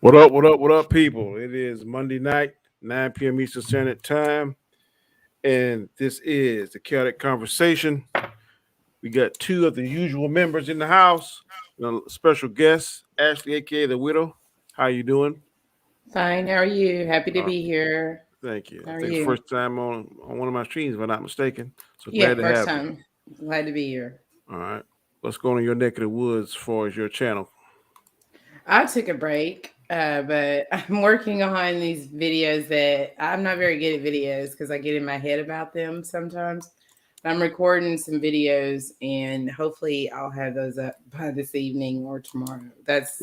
What up, what up, what up, people? It is Monday night, 9 p.m. Eastern Standard Time, and this is the Chaotic Conversation. We got two of the usual members in the house, and a special guest, Ashley, aka the Widow. How you doing? Fine. How are you? Happy to Uh, be here. thank you. How I are think it's you? first time on one of my streams, if I'm not mistaken. So Yeah, glad to first have you. time. Glad to be here. All right. What's going on in your neck of the woods as far as your channel? I took a break, but I'm working on these videos that I'm not very good at videos because I get in my head about them sometimes. But I'm recording some videos and hopefully I'll have those up by this evening or tomorrow. That's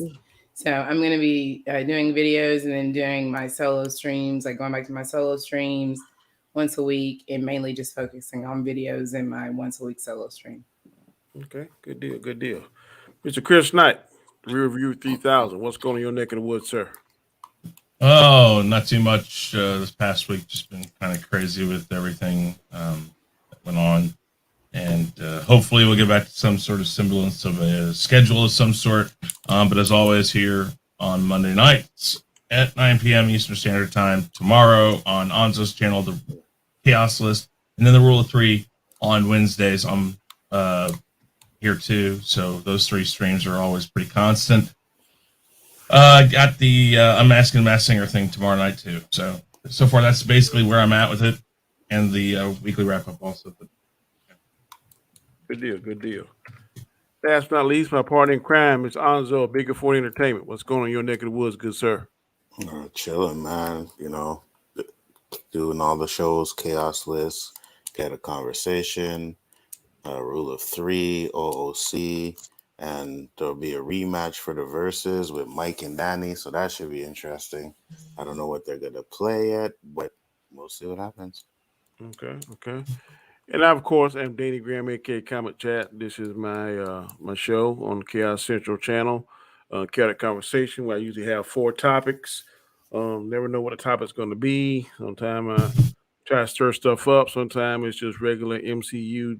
so I'm going to be doing videos and then doing my solo streams, like going back to my solo streams once a week and mainly just focusing on videos in my once a week solo stream. Okay, good deal, good deal. Mr. Chris Knight, Rear View 3000. What's going on in your neck of the woods, sir? Oh, not too much this past week. Just been kind of crazy with everything that went on. And hopefully we'll get back to some sort of semblance of a schedule of some sort. But as always, here on Monday nights at 9 p.m. Eastern Standard Time, tomorrow on Anzo's channel, the Chaos List, and then the Rule of Three on Wednesdays. I'm here too. So those three streams are always pretty constant. Got the Unmasked and Masked Singer thing tomorrow night too. So far that's basically where I'm at with it, and the weekly wrap up also. But Good deal, good deal. Last but not least, my partner in crime is Anzo, Bigger 40 Entertainment. What's going on in your neck of the woods, good sir? Chilling, man. Doing all the shows, Chaos List, Get a Conversation, Rule of Three, OOC, and there'll be a rematch for the verses with Mike and Danny, so that should be interesting. I don't know what they're gonna play yet, but we'll see what happens. Okay, okay. And I, of course, am Danny Graham, aka Comic Chat. This is my show on the Chaos Central channel, Chaotic Conversation, where I usually have four topics. Never know what the topic's going to be. Sometimes I try to stir stuff up. Sometimes it's just regular MCU,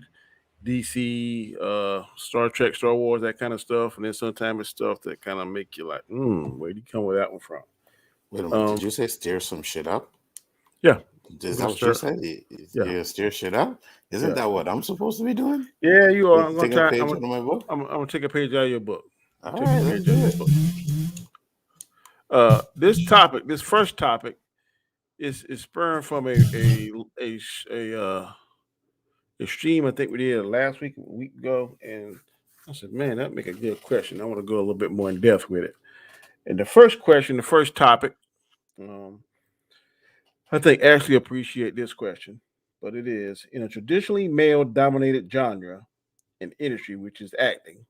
DC, Star Trek, Star Wars, that kind of stuff. And then sometimes it's stuff that kind of make you like, where'd you come with that one from? Wait a minute, did Um, you say steer some shit up? yeah, Is we're that gonna what you start. said? You're Yeah, gonna steer shit up? Isn't yeah, that what I'm supposed to be doing? yeah. You are. I'm gonna Take a try. page out of my book? I'm gonna take a page out of your book. All Take a right, let's page out of do your it. book. This topic, this first topic, is spurring from a stream I think we did last week, a week ago, and I said, man, that make a good question. I want to go a little bit more in depth with it. And the first question, the first topic, um, I think Ashley appreciate this question, but it is in a traditionally male-dominated genre and industry, which is acting.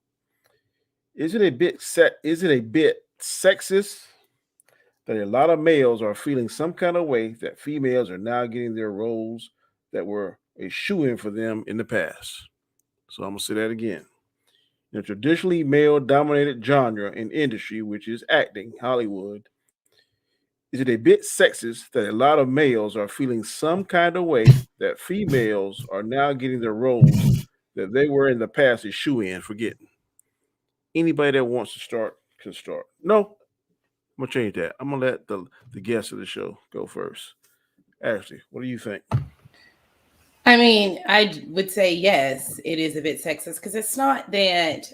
Is it a bit sexist that a lot of males are feeling some kind of way that females are now getting their roles that were a shoe in for them in the past? So I'm gonna say that again. In a traditionally male dominated genre and industry, which is acting, Hollywood, is it a bit sexist that a lot of males are feeling some kind of way that females are now getting the roles that they were in the past a shoe in for getting? Anybody that wants to start can start. No, I'm gonna change that. I'm gonna let the guest of the show go first. Ashley, what do you think? I mean, would say yes, it is a bit sexist because it's not that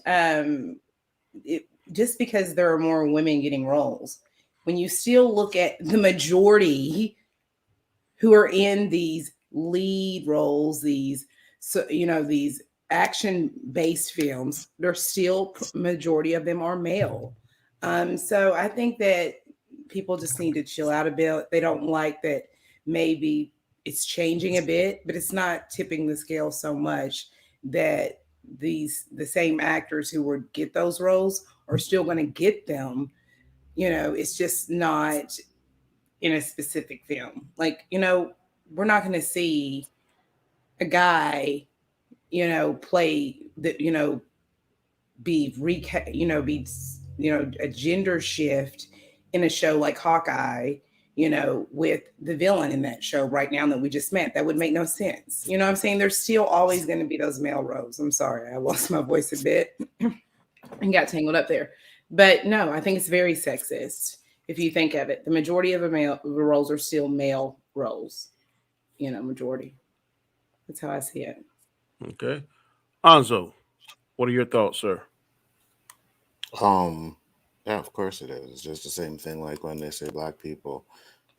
it, just because there are more women getting roles, when you still look at the majority who are in these lead roles, these these action based films, they're still majority of them are male. So I think that people just need to chill out a bit. They don't like that maybe it's changing a bit, but it's not tipping the scale so much that the same actors who would get those roles are still going to get them. It's just not in a specific film. Like, we're not going to see a guy, play that, be be a gender shift in a show like Hawkeye, with the villain in that show right now that we just met. That would make no sense. You know what I'm saying? There's still always going to be those male roles. I'm sorry, I lost my voice a bit and got tangled up there. But no, I think it's very sexist. If you think of it, the majority of the roles are still male roles. Majority. That's how I see it. Okay. Anzo, what are your thoughts, sir? Um, yeah, of course it is. It's just the same thing like when they say black people,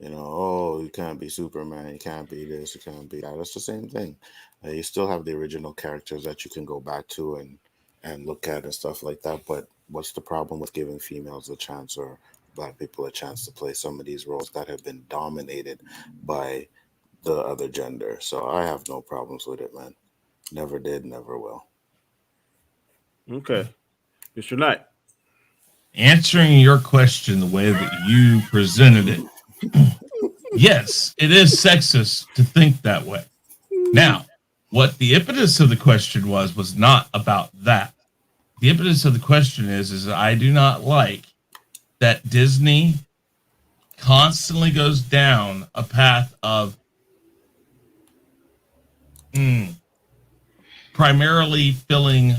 oh, you can't be Superman, you can't be this, you can't be that. It's the same thing. You still have the original characters that you can go back to and look at and stuff like that. But what's the problem with giving females a chance or black people a chance to play some of these roles that have been dominated by the other gender? So I have no problems with it, man. Never did, never will. Okay. Mr. Knight. Answering your question the way that you presented it, yes, it is sexist to think that way. Now, what the impetus of the question was not about that. The impetus of the question is I do not like that Disney constantly goes down a path of primarily filling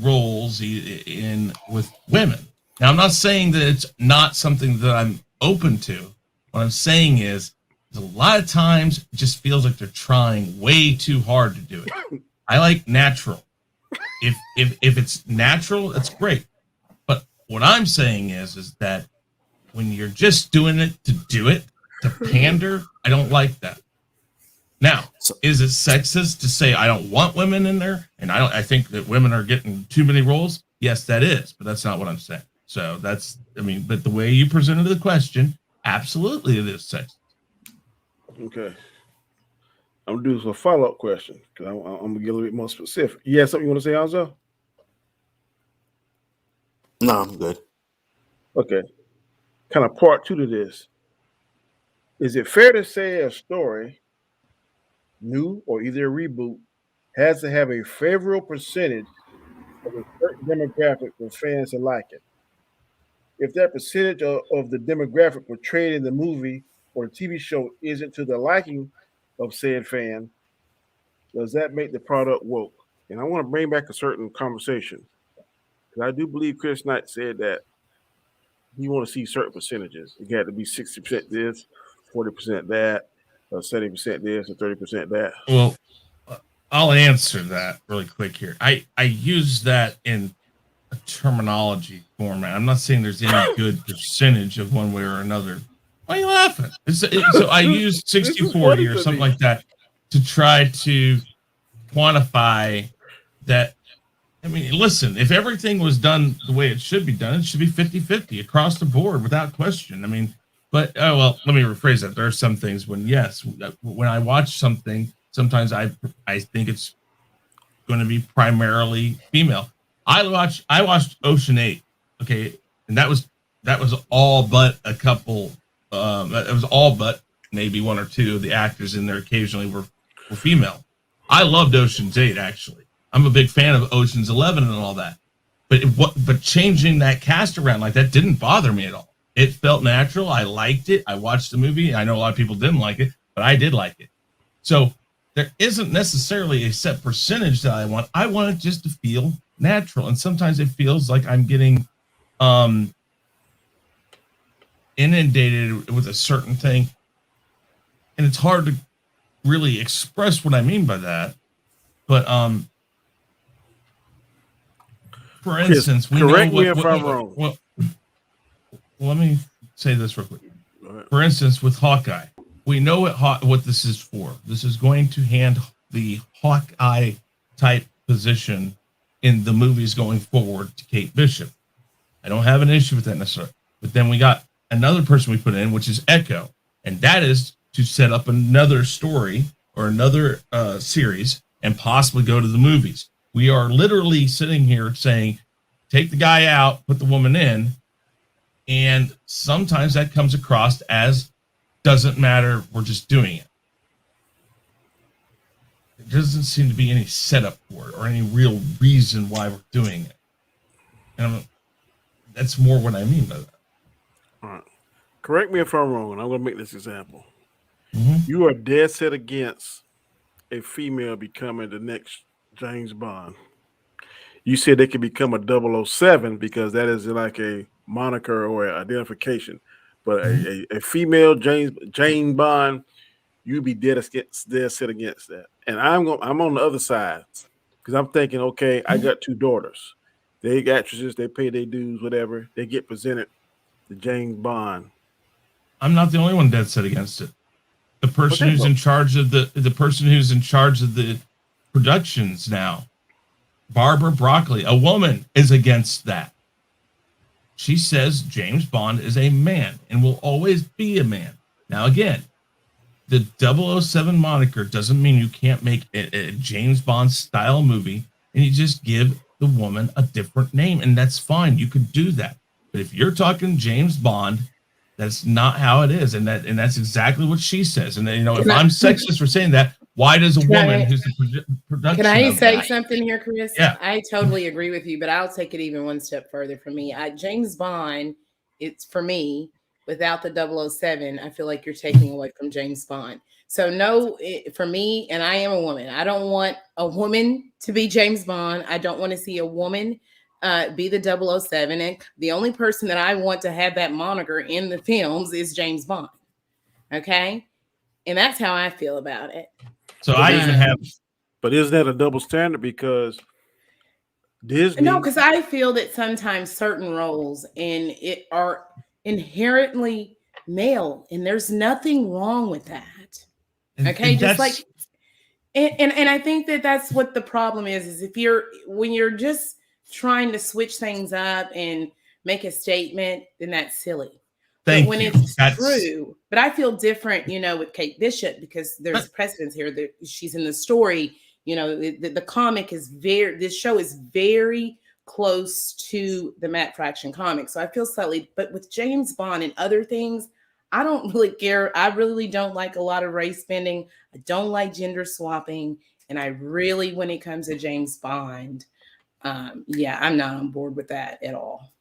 roles in with women. Now, I'm not saying that it's not something that I'm open to. What I'm saying is a lot of times it just feels like they're trying way too hard to do it. I like natural. If it's natural, that's great. But what I'm saying is that when you're just doing it, to pander, I don't like that. Now, is it sexist to say I don't want women in there, and I think that women are getting too many roles? Yes, that is, but that's not what I'm saying. So but the way you presented the question, absolutely, it is sexist. Okay. I'm gonna do a follow-up question because I'm gonna get a little bit more specific. You have something you want to say, Anzo? No, I'm good. Okay. Kind of part two to this. Is it fair to say a story, new or either a reboot, has to have a favorable percentage of a certain demographic for fans to like it? If that percentage of the demographic portrayed in the movie or the TV show isn't to the liking of said fan, does that make the product woke? And I want to bring back a certain conversation because I do believe Chris Knight said that he want to see certain percentages. It had to be 60% this, 40% that, 70% this, and 30% that. Well, I'll answer that really quick here. I use that in a terminology format. I'm not saying there's any good percentage of one way or another. Why are you laughing? So I use 60-40 or something like that to try to quantify that. I mean, listen, if everything was done the way it should be done, it should be 50-50 across the board without question. I mean, but well, let me rephrase that. There are some things when I watch something, sometimes I think it's going to be primarily female. I watched Ocean 8, okay, and that was all but a couple. It was all but maybe one or two of the actors in there occasionally were female. I loved Ocean's 8 actually. I'm a big fan of Ocean's 11 and all that. But changing that cast around like that didn't bother me at all. It felt natural. I liked it. I watched the movie. I know a lot of people didn't like it, but I did like it. So there isn't necessarily a set percentage that I want. I want it just to feel natural. And sometimes it feels like I'm getting inundated with a certain thing. And it's hard to really express what I mean by that. But for instance, we correct know me if I'm wrong. Well, let me say this real quick. For instance, with Hawkeye, we know what this is for. This is going to hand the Hawkeye type position in the movies going forward to Kate Bishop. I don't have an issue with that necessarily. But then we got another person we put in, which is Echo, and that is to set up another story or another series and possibly go to the movies. We are literally sitting here saying, take the guy out, put the woman in, and sometimes that comes across as doesn't matter, we're just doing it. There doesn't seem to be any setup for it or any real reason why we're doing it. And that's more what I mean by that. All right. Correct me if I'm wrong, and I'm going to make this example. Mm-hmm. You are dead set against a female becoming the next James Bond. You said they could become a 007 because that is like a moniker or an identification. But a female Jane Bond, you'd be dead set against that. And I'm on the other side because I'm thinking, okay, I got two daughters. They actresses, they pay their dues, whatever. They get presented the James Bond. I'm not the only one dead set against it. The person Okay, who's in charge of the person who's in charge of the productions now, Barbara Broccoli, a woman, is against that. She says James Bond is a man and will always be a man. Now, again, the 007 moniker doesn't mean you can't make a James Bond style movie and you just give the woman a different name, and that's fine. You could do that. But if you're talking James Bond, that's not how it is, and that's exactly what she says. And then, if I'm sexist for saying that, why does a woman who's the production? Can I of say that, something here, Chris? Yeah. I totally agree with you, but I'll take it even one step further for me. James Bond, it's for me, without the 007, I feel like you're taking away from James Bond. So no, for me, and I am a woman, I don't want a woman to be James Bond. I don't want to see a woman be the 007. And the only person that I want to have that moniker in the films is James Bond. Okay? And that's how I feel about it. So I even have. But isn't that a double standard? Because Disney. No, because I feel that sometimes certain roles in it are inherently male, and there's nothing wrong with that. Okay, and just like, and I think that that's what the problem is when you're just trying to switch things up and make a statement, then that's silly. But when it's true, but I feel different, with Kate Bishop, because there's precedence here that she's in the story. The comic this show is very close to the Matt Fraction comic. So I feel slightly, but with James Bond and other things, I don't really care. I really don't like a lot of race bending. I don't like gender swapping. And I really, when it comes to James Bond, I'm not on board with that at all.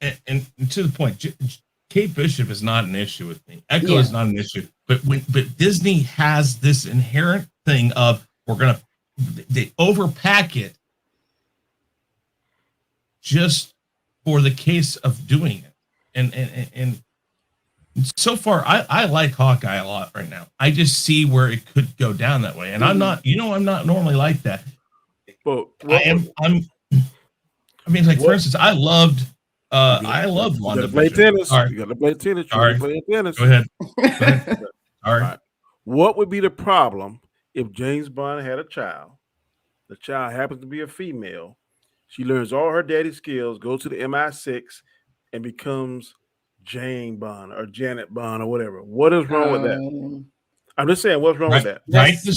And to the point, Kate Bishop is not an issue with me. Echo is not an issue. But Disney has this inherent thing of they overpack it just for the case of doing it. And so far, I like Hawkeye a lot right now. I just see where it could go down that way. And I'm not normally like that. But for instance, I loved WandaVision. You play tennis. Right. You got to play tennis. Play tennis. Go ahead. All right. What would be the problem if James Bond had a child? The child happens to be a female. She learns all her daddy's skills, goes to the MI6, and becomes Jane Bond or Janet Bond or whatever. What is wrong with that? I'm just saying, what's wrong with that? Write the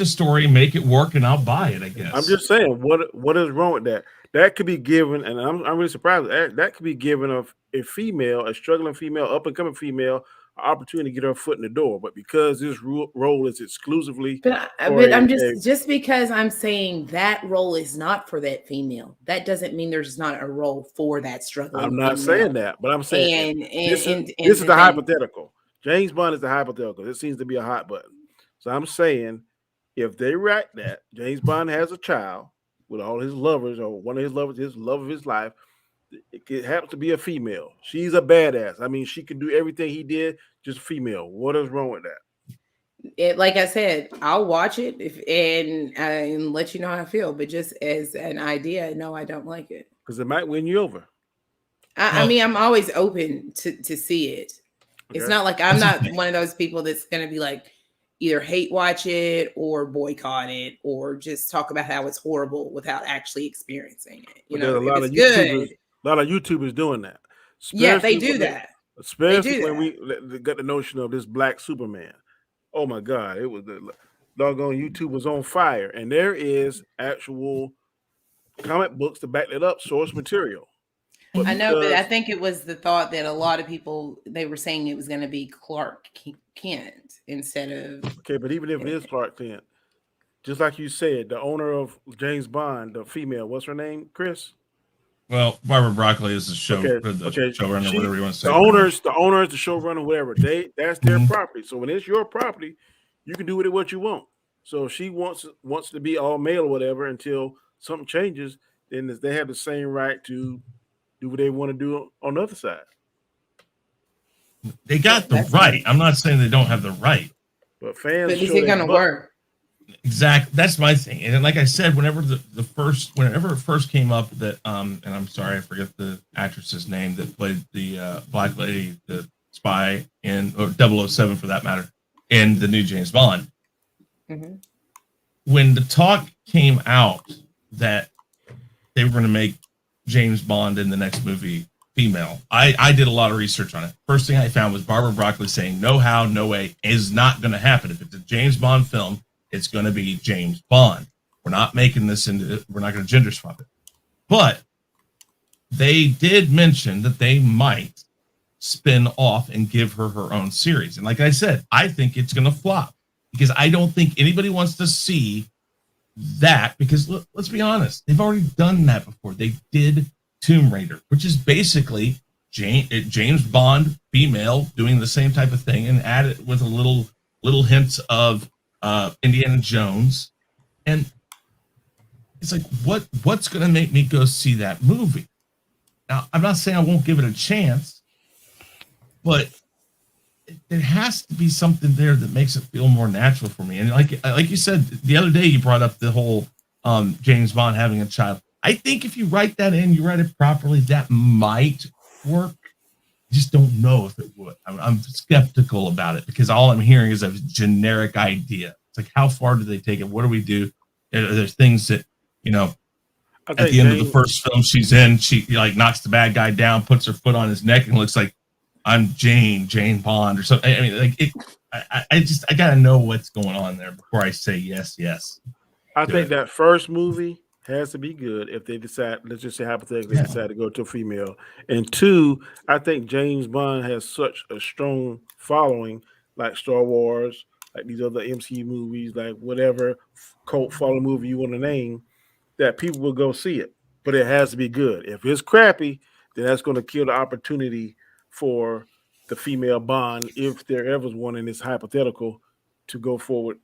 story, make it work, and I'll buy it, I guess. I'm just saying, what is wrong with that? That could be given, and I'm really surprised, that could be given of a female, a struggling female, up-and-coming female, an opportunity to get her foot in the door. But because this role is exclusively... But I'm just because I'm saying that role is not for that female, that doesn't mean there's not a role for that struggling I'm not female. saying that, but I'm saying this is the hypothetical. James Bond is the hypothetical. It seems to be a hot button. So I'm saying, if they write that James Bond has a child with all his lovers, or one of his lovers, his love of his life, it happens to be a female. She's a badass. I mean, she can do everything he did, just female. What is wrong with that? Like I said, I'll watch it and let you know how I feel. But just as an idea, no, I don't like it. Because it might win you over. I mean, I'm always open to see it. Okay. It's not like I'm not one of those people that's going to be like either hate watch it or boycott it or just talk about how it's horrible without actually experiencing it. There's a lot of YouTubers. A lot of YouTubers doing that. Yeah, they do that. Especially when we got the notion of this black Superman. Oh my God, it was the doggone YouTube was on fire, and there is actual comic books to back that up, source material. But I know, but I think it was the thought that a lot of people, they were saying it was going to be Clark Kent instead of... Okay, but even if it is Clark Kent, just like you said, the owner of James Bond, the female, what's her name, Chris? Well, Barbara Broccoli is the showrunner, whatever you want to say. The owners, the showrunner, whatever. That's their property. So when it's your property, you can do with it what you want. So if she wants to be all male or whatever until something changes, then they have the same right to do what they want to do on the other side. They got the That's right. nice. I'm not saying they don't have the right. But fans But is show it their going to butt. work? Exactly. That's my thing. And like I said, whenever it first came up that and I'm sorry, I forget the actress's name that played the black lady, the spy in or 007 for that matter, in the new James Bond. Mm-hmm. When the talk came out that they were going to make James Bond in the next movie female, I did a lot of research on it. First thing I found was Barbara Broccoli saying, no how, no way, is not going to happen. If it's a James Bond film, it's going to be James Bond. We're not making this into, we're not going to gender swap it. But they did mention that they might spin off and give her her own series. And like I said, I think it's going to flop because I don't think anybody wants to see that because let's be honest, they've already done that before. They did Tomb Raider, which is basically James Bond female doing the same type of thing and add it with a little hints of Indiana Jones. And it's like, what's going to make me go see that movie? Now, I'm not saying I won't give it a chance, but there has to be something there that makes it feel more natural for me. And like you said, the other day you brought up the whole James Bond having a child. I think if you write that in, you write it properly, that might work. I just don't know if it would. I'm skeptical about it because all I'm hearing is a generic idea. It's like, how far do they take it? What do we do? There's things that, at the end of the first film she's in, she like knocks the bad guy down, puts her foot on his neck, and looks like I'm Jane Bond or something. I mean, like it. I gotta know what's going on there before I say yes. I think that first movie has to be good if they decide. Let's just say hypothetically, they decide to go to a female. And two, I think James Bond has such a strong following, like Star Wars, like these other MCU movies, like whatever cult following movie you want to name, that people will go see it. But it has to be good. If it's crappy, then that's going to kill the opportunity for the female Bond, if there ever was one in this hypothetical, to go forward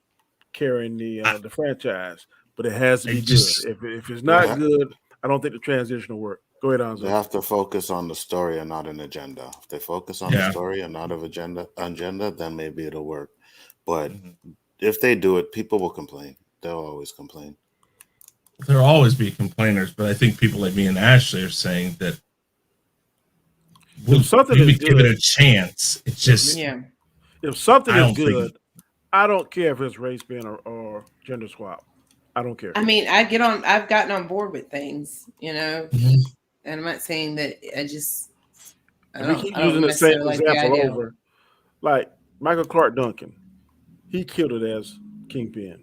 carrying the franchise. But it has to be good. If it's not good, I don't think the transition will work. Go ahead, Anzo. They have to focus on the story and not an agenda. If they focus on the story and not of agenda, then maybe it'll work. But if they do it, people will complain. They'll always complain. There'll always be complainers, but I think people like me and Ashley are saying that if something is give it a chance. It's just if something is good, I don't care if it's race band or gender swap. I don't care. I mean, I've gotten on board with things, and I'm not saying that we keep using the same example over. Like Michael Clark Duncan, he killed it as Kingpin.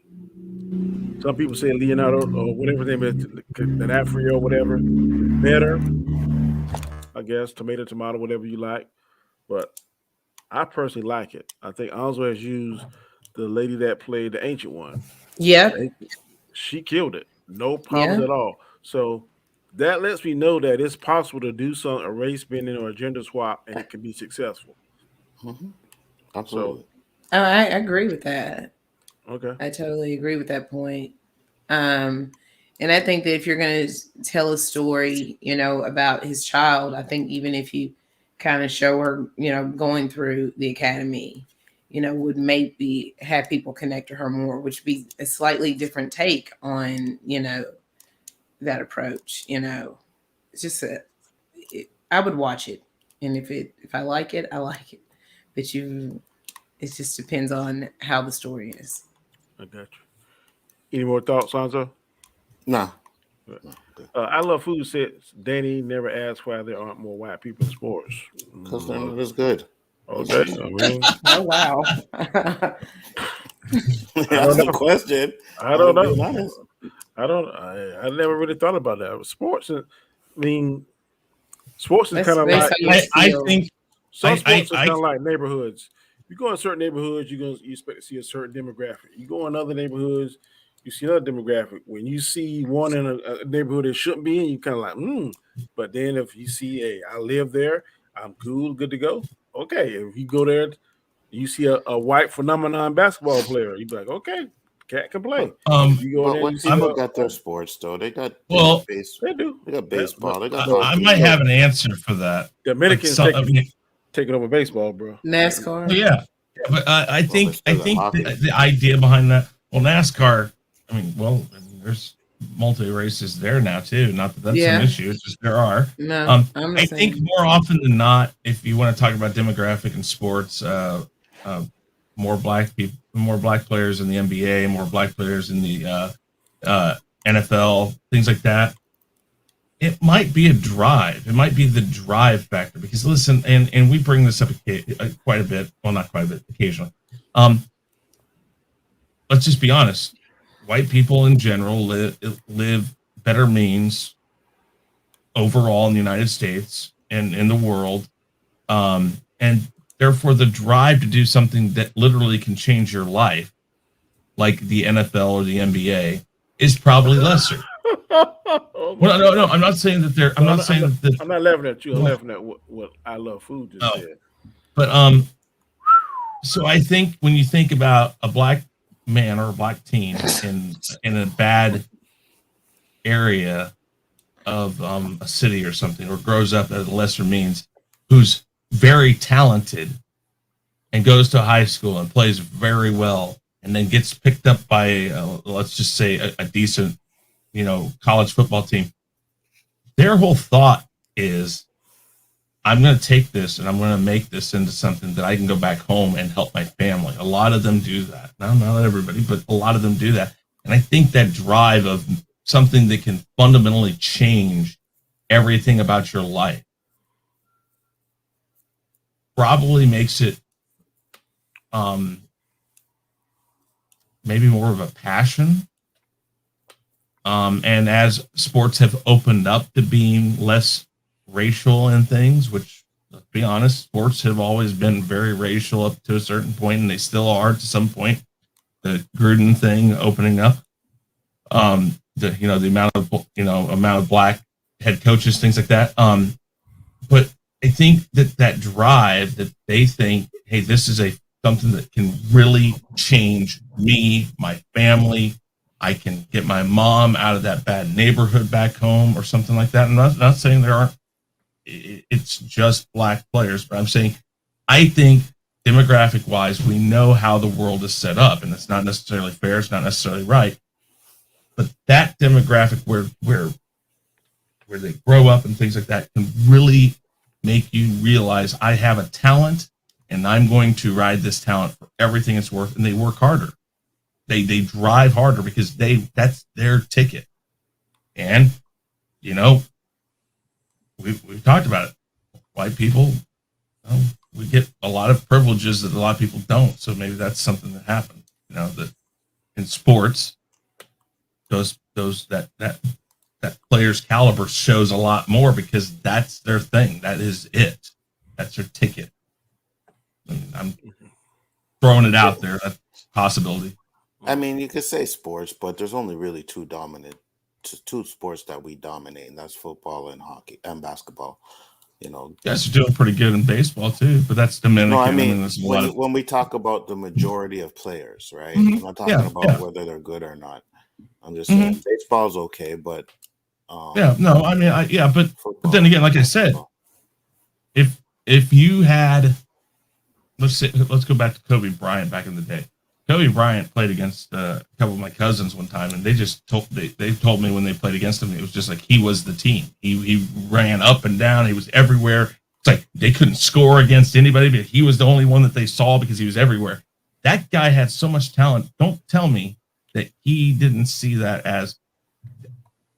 Some people say Leonardo or whatever his name is, D'Onofrio or whatever, better. I guess tomato, whatever you like. But I personally like it. I think Anzo has used the lady that played the Ancient One. Yeah. She killed it. No problems at all. So that lets me know that it's possible to do a race bending or a gender swap and it can be successful. Absolutely. So, I agree with that. Okay. I totally agree with that point. And I think that if you're going to tell a story, about his child, I think even if you kind of show her, going through the academy, would maybe have people connect to her more, which would be a slightly different take on, that approach. It's just I would watch it, and if I like it, I like it. But it just depends on how the story is. I got you. Any more thoughts, Anzo? Nah. I Love Food said Danny never asked why there aren't more white people in sports. Because they're not as good. Okay. I mean, oh wow. That's a question. I don't know. I never really thought about that. Sports is kind of like I think some sports are kind of like neighborhoods. You go in certain neighborhoods, you expect to see a certain demographic. You go in other neighborhoods, you see another demographic. When you see one in a neighborhood that shouldn't be in, you kind of like, But then if you see, I live there, I'm cool, good to go. Okay, if you go there, you see a white phenomenon basketball player, you'd be like, okay, can't complain. You go there, when people got their sports, though, they got they do. They got baseball. They got I might have an answer for that. Dominicans taking over baseball, bro. NASCAR. Oh, yeah. But I Well, think they're still in hockey. the idea behind that. Well, NASCAR. I mean, there's multi races there now too. Not that that's an issue. It's just there are. No, I'm I think more often than not, if you want to talk about demographic in sports, more black people, more black players in the NBA, more black players in the NFL, things like that. It might be a drive. It might be the drive factor because listen, and we bring this up quite a bit. Well, not quite a bit, occasionally. Let's just be honest. White people in general live better means overall in the United States and in the world, and therefore the drive to do something that literally can change your life, like the NFL or the NBA, is probably lesser. Oh, Well, no, I'm not saying that they're. I'm not saying that. I'm not laughing at you. I'm laughing at what I love food just said. But so I think when you think about a black man or a black teen in a bad area of a city or something, or grows up at a lesser means, who's very talented and goes to high school and plays very well, and then gets picked up by let's just say a decent, college football team. Their whole thought is, I'm going to take this and I'm going to make this into something that I can go back home and help my family. A lot of them do that. Not everybody, but a lot of them do that. And I think that drive of something that can fundamentally change everything about your life probably makes it maybe more of a passion. And as sports have opened up to being less racial and things, which, let's be honest, sports have always been very racial up to a certain point, and they still are to some point. The Gruden thing opening up, the amount of black head coaches, things like that. But I think that drive that they think, hey, this is something that can really change me, my family. I can get my mom out of that bad neighborhood back home or something like that. I'm not saying there aren't, it's just black players, but I'm saying, I think demographic wise, we know how the world is set up, and it's not necessarily fair. It's not necessarily right, but that demographic where they grow up and things like that can really make you realize I have a talent and I'm going to ride this talent for everything it's worth. And they work harder. They drive harder because that's their ticket. And, we've talked about it. White people, we get a lot of privileges that a lot of people don't. So maybe that's something that happened, that in sports, that player's caliber shows a lot more because that's their thing. That is it. That's their ticket. I'm throwing it out there. That's a possibility. I mean, you could say sports, but there's only really two sports that we dominate, and that's football and hockey and basketball. Guys are doing pretty good in baseball too, but that's Dominican. No, I mean, there's a when we talk about the majority of players, right? Mhm. I'm not talking about whether they're good or not. I'm just saying baseball's okay, but but then again, like I said, if you had, let's go back to Kobe Bryant back in the day. Kobe Bryant played against a couple of my cousins one time, and they told me when they played against him, it was just like he was the team. He ran up and down. He was everywhere. It's like they couldn't score against anybody, but he was the only one that they saw because he was everywhere. That guy had so much talent. Don't tell me that he didn't see that as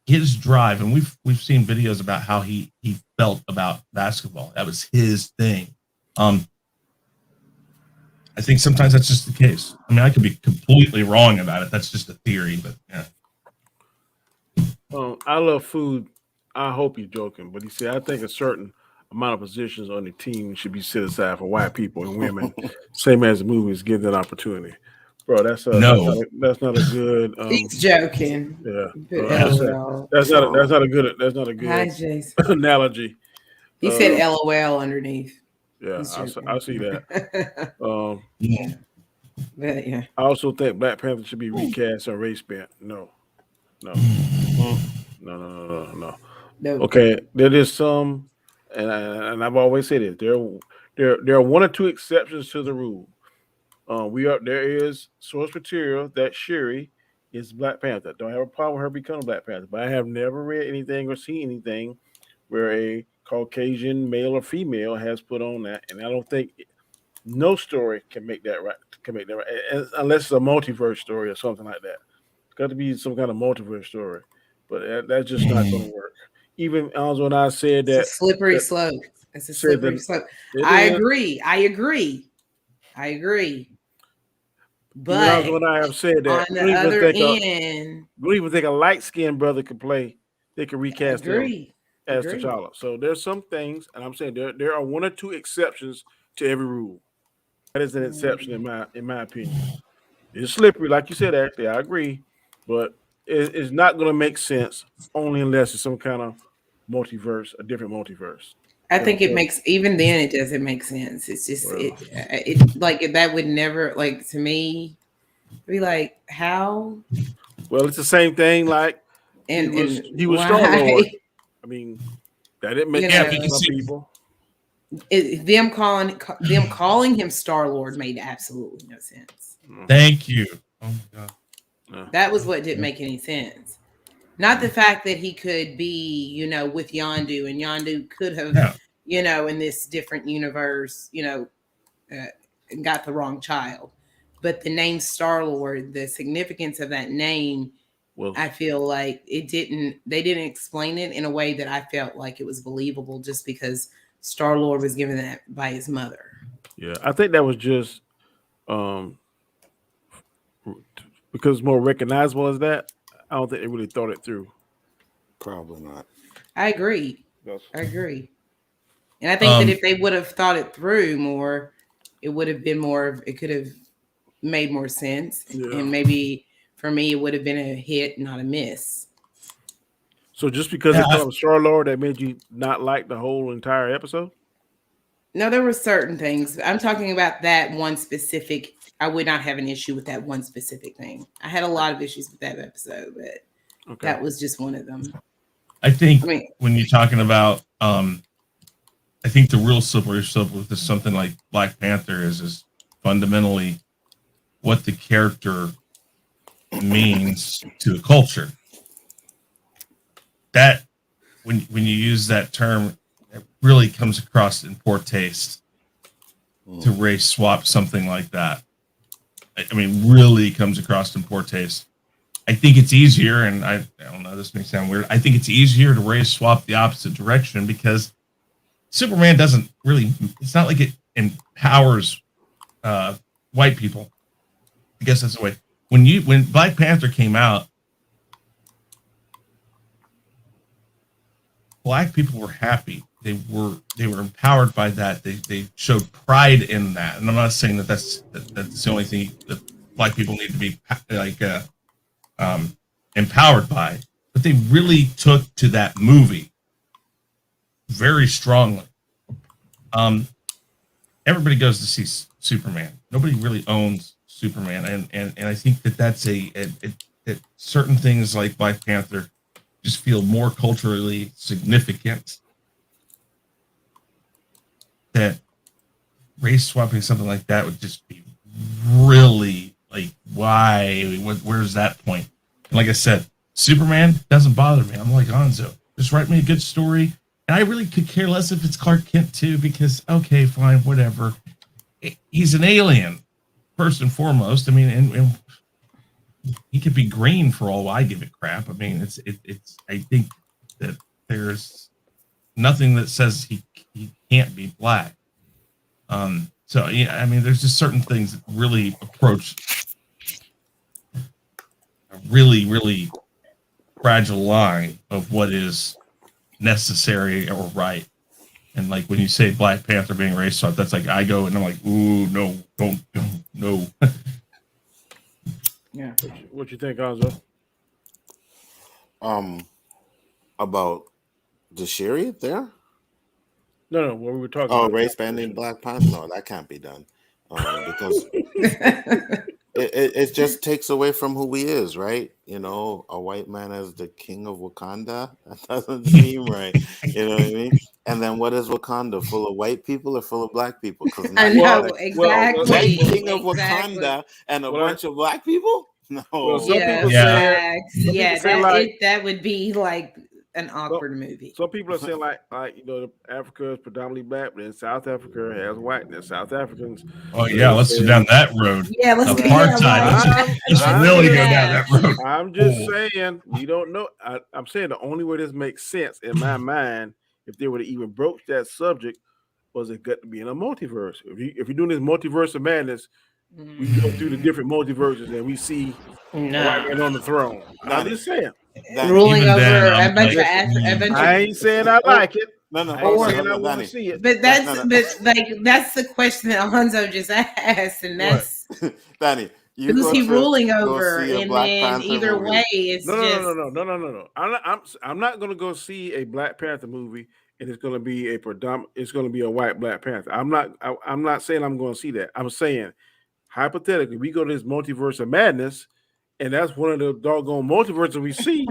his drive. And we've seen videos about how he felt about basketball. That was his thing. I think sometimes that's just the case. I mean, I could be completely wrong about it. That's just a theory, but yeah. I love food. I hope you're joking, but he said I think a certain amount of positions on the team should be set aside for white people and women, same as the movies give that opportunity. Bro, that's not a good. He's joking. Yeah, That's not a good. Hi, Jason. Analogy. He said LOL underneath. Yeah, I see that. Yeah. But yeah. I also think Black Panther should be recast or race bent. No. Okay, there is some, and I've always said it. there are one or two exceptions to the rule. There is source material that Shuri is Black Panther. Don't have a problem with her becoming Black Panther, but I have never read anything or seen anything where a Caucasian male or female has put on that, and I don't think no story can make that right. Can make that right, unless it's a multiverse story or something like that. It's got to be some kind of multiverse story, but that's just not going to work. Even Alonzo and I said It's a that slippery that slope. It's a said slippery that slope. it I is. agree. I agree. I agree. Even But Alonzo and I have said on that the other end, we don't even think a light skinned brother could play. They could recast him agree. as Agree. T'Challa. So there's some things, and I'm saying there are one or two exceptions to every rule. That is an exception Mm. in my opinion. It's slippery, like you said. Actually, I agree, but it's not going to make sense only unless it's some kind of multiverse, a different multiverse. I As think it opposed, makes even then it doesn't make sense. It's just well, it like that would never like to me be like how well, it's the same thing. Like and he was Star Lord. why I mean, that didn't make you Yeah, sense to know because some see, people. them calling him Star Lord made absolutely no sense. Mm, thank you. Oh my god. yeah, That was what didn't make any sense. Not the mm, fact that he could be, with Yondu, and Yondu could have, Yeah. in this different universe, uh, got the wrong child. But the name Star Lord, the significance of that name, well, I feel like they didn't explain it in a way that I felt like it was believable just because Star Lord was given that by his mother. yeah, I think that was just um, because it's more recognizable as that. I don't think they really thought it through. Probably not. I agree. That's, I agree. And I think that Um if they would have thought it through more, it would have been more, it could have made more sense. yeah. And maybe for me, it would have been a hit, not a miss. So just because they yeah, call him Star Lord, that made you not like the whole entire episode? No, there were certain things. I'm talking about that one specific. I would not have an issue with that one specific thing. I had a lot of issues with that episode, but Okay. that was just one of them. I think I mean, when you're talking about I think the real slippery slope with this something like Black Panther is fundamentally what the character means to the culture. That when you use that term, it really comes across in poor taste to Mm. race swap something like that. I mean, really comes across in poor taste. I think it's easier, and I don't know, this may sound weird. I think it's easier to race swap the opposite direction because Superman doesn't really. It's not like it empowers uh, white people. I guess that's the way. When Black Panther came out, black people were happy. They were empowered by that. They showed pride in that. And I'm not saying that's the only thing that black people need to be like um, empowered by, but they really took to that movie very strongly. Um, Everybody goes to see Superman. Nobody really owns Superman, and I think that's it certain things like Black Panther just feel more culturally significant that race swapping something like that would just be really like why where's that point? And like I said, Superman doesn't bother me. I'm like Anzo. Just write me a good story. And I really could care less if it's Clark Kent too, because okay, fine, whatever. He's an alien, first and foremost. I mean, and he could be green for all I give a crap. I mean, it's I think that there's nothing that says he can't be black. So yeah, I mean, there's just certain things that really approach a really fragile line of what is necessary or right. And like when you say Black Panther being race swapped, that's like I go and I'm like, ooh, no, don't, no. yeah. What you think, Anzo? Um, about the Shiri there? No, no. What we were talking Oh, about? race banding Black Panther? No, that can't be done. Because it just takes away from who he is, right? You know, a white man as the king of Wakanda. That doesn't seem right. You know what I mean? And then what is Wakanda? Full of white people or full of black people? Because now I you got know a white exactly, king of exactly. Wakanda and a Well, bunch of black people? well, some No. Yeah, people Yeah. say facts. some people Yeah, say like that would be like an some, awkward movie. some people are saying like Africa is predominantly black, but then South Africa has white. And South Africans, Oh they yeah, let's go down say that road. Yeah, let's go. Yeah, Apartheid. right. Let's I'm really just go down Yeah. that road. I'm just Oh. saying we don't know. I'm saying the only way this makes sense in my mind, if they would have even broached that subject, was it got to be in a multiverse. If you're doing this multiverse of madness, we go through the different multiverses and we see a white Nah. man on the throne. I'm Danny, just saying. Danny. Ruling Even then, over a I'm bunch of like, a bunch of I ain't saying I Oh, like it. no, I ain't hold on, or saying I want to Danny. see it. but No, that's no. but like that's the question that Alonzo just asked, and what? that's Danny, you who's go he to ruling go over, see a and Black then Panther either movie. way, it's No, no, no, just no, no, no, no, no. I'm not gonna go see a Black Panther movie and it's gonna be it's gonna be a white Black Panther. I'm not saying I'm gonna see that. I'm saying hypothetically, we go to this multiverse of madness, and that's one of the doggone multiverses we see.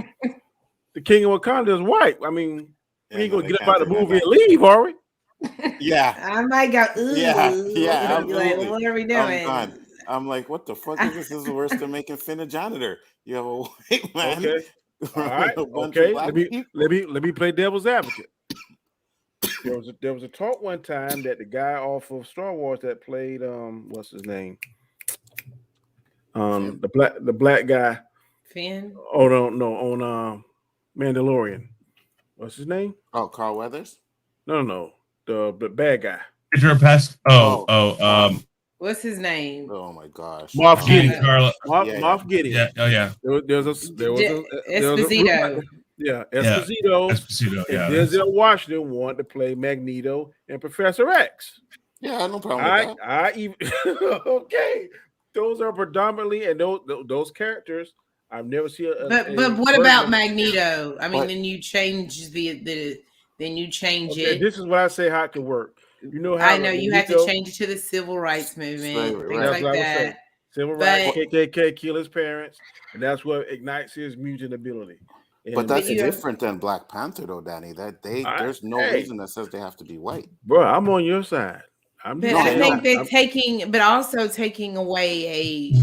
The King of Wakanda is white. I mean, we Yeah, ain't no, gonna they get up can't out of the deny movie and that. leave, are we? Yeah, I might go yeah, ooh, yeah, be like, absolutely. what are we I'm gone. doing? I'm like, what the fuck is this? This is worse than making Finn a janitor. You have a white man Okay. All with right. a bunch of Okay. black people. Let me play devil's advocate. There was a talk one time that the guy off of Star Wars that played what's his name? Finn? The black guy. Finn? Oh no on Mandalorian. What's his name? Oh, Carl Weathers. No. The bad guy. Pedro Pascal. Oh, What's his name? oh my gosh. Moff Gideon. Giancarlo. Yeah. Moff Gideon. Yeah. Oh yeah. There was a Esposito. yeah, Yeah. Esposito Esposito. and Yeah. Denzel Washington wanted to play Magneto and Professor X. Yeah, no problem with that. I even okay. Those are predominantly and those characters. I've never seen But what version about of- Magneto? I mean, But- then you change then you change Okay, it. this is what I say how it can work. You know how I know you have to Magneto- change it to the civil rights movement, Slavery, things right. That's like what I was saying. that. Civil But- rights, KKK kill his parents, and that's what ignites his mutant ability. But And- that's you have- different than Black Panther, though, Danny. There's no Hey. reason that says they have to be white. bro, I'm on your side. I'm But just I saying, think I'm- that also taking away a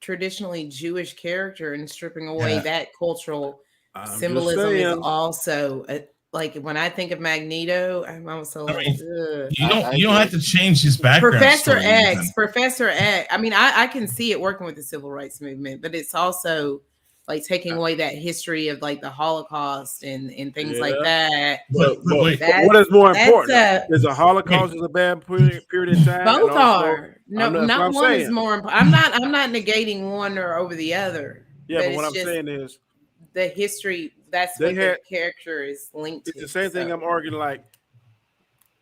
traditionally Jewish character and stripping away Yeah. that cultural I'm just symbolism is saying. also like when I think of Magneto, I'm also I like, mean, ugh. You don't. I You don't agree. have to change his background. Professor story, X, even. Professor X. I mean, I can see it working with the civil rights movement, but it's also like taking away that history of like the Holocaust and things like Yeah. that. But wait, What is more That's important? Is a Holocaust is a bad period of time? both and also- are no, that's what not I'm one is saying. more important. I'm not negating one or over the other. Yeah, but what it's I'm just saying is, the history. That's They what had- the character is linked to. it's the same thing so. I'm arguing. Like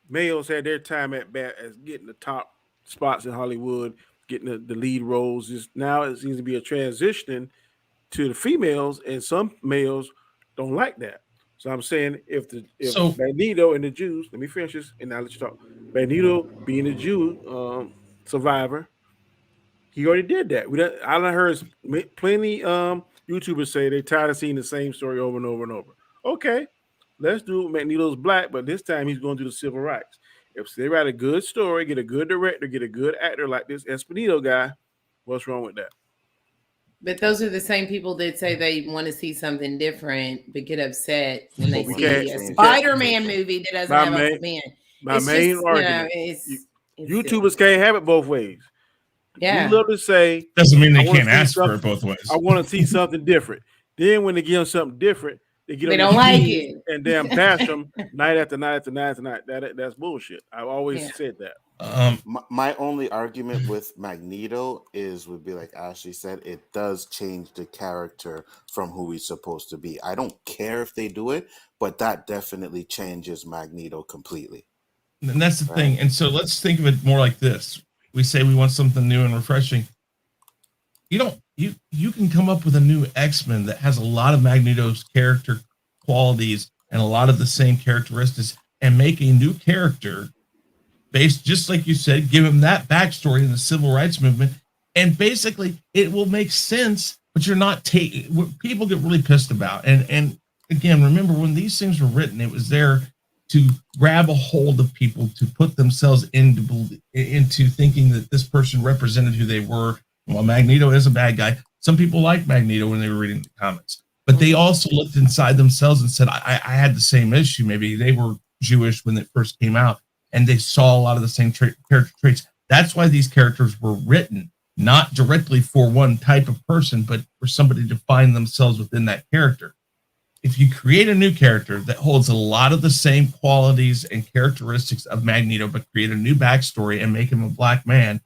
males had their time at bat as getting the top spots in Hollywood, getting the lead roles. Now it seems to be a transition to the females, and some males don't like that. So I'm saying if So- Magneto and the Jews, let me finish this, and I'll let you talk. Magneto being a Jew survivor, he already did that. I done heard plenty YouTubers say they tired of seeing the same story over and over and over. Okay, let's do Magneto's black, but this time he's going to do the civil rights. If they write a good story, get a good director, get a good actor like this Esposito guy, what's wrong with that? But those are the same people that say they want to see something different, but get upset when they we see can't- a we Spider-Man movie that doesn't My have main- a man. My It's main just, argument: it's YouTubers can't have it both ways. yeah. We love to say doesn't mean I they wanna can't see ask for something- it both ways. I want to see something different. Then when they give them something different, they get They on don't their like knees it. and damn bash them night after night after night after night. That's bullshit. I've always Yeah. said that. My only argument with Magneto would be like Ashley said, it does change the character from who he's supposed to be. I don't care if they do it, but that definitely changes Magneto completely. And that's the thing. And so let's think of it more like this. We say we want something new and refreshing. You can come up with a new X-Men that has a lot of Magneto's character qualities and a lot of the same characteristics and make a new character based, just like you said, give him that backstory in the civil rights movement And basically, it will make sense, but you're not taking what people get really pissed about. And again, remember when these things were written, it was there to grab a hold of people to put themselves into thinking that this person represented who they were. Well, Magneto is a bad guy. Some people liked Magneto when they were reading the comics, but they also looked inside themselves and said, I had the same issue. Maybe they were Jewish when it first came out, and they saw a lot of the same character traits. That's why these characters were written, not directly for one type of person, but for somebody to find themselves within that character. If you create a new character that holds a lot of the same qualities and characteristics of Magneto, but create a new backstory and make him a black man,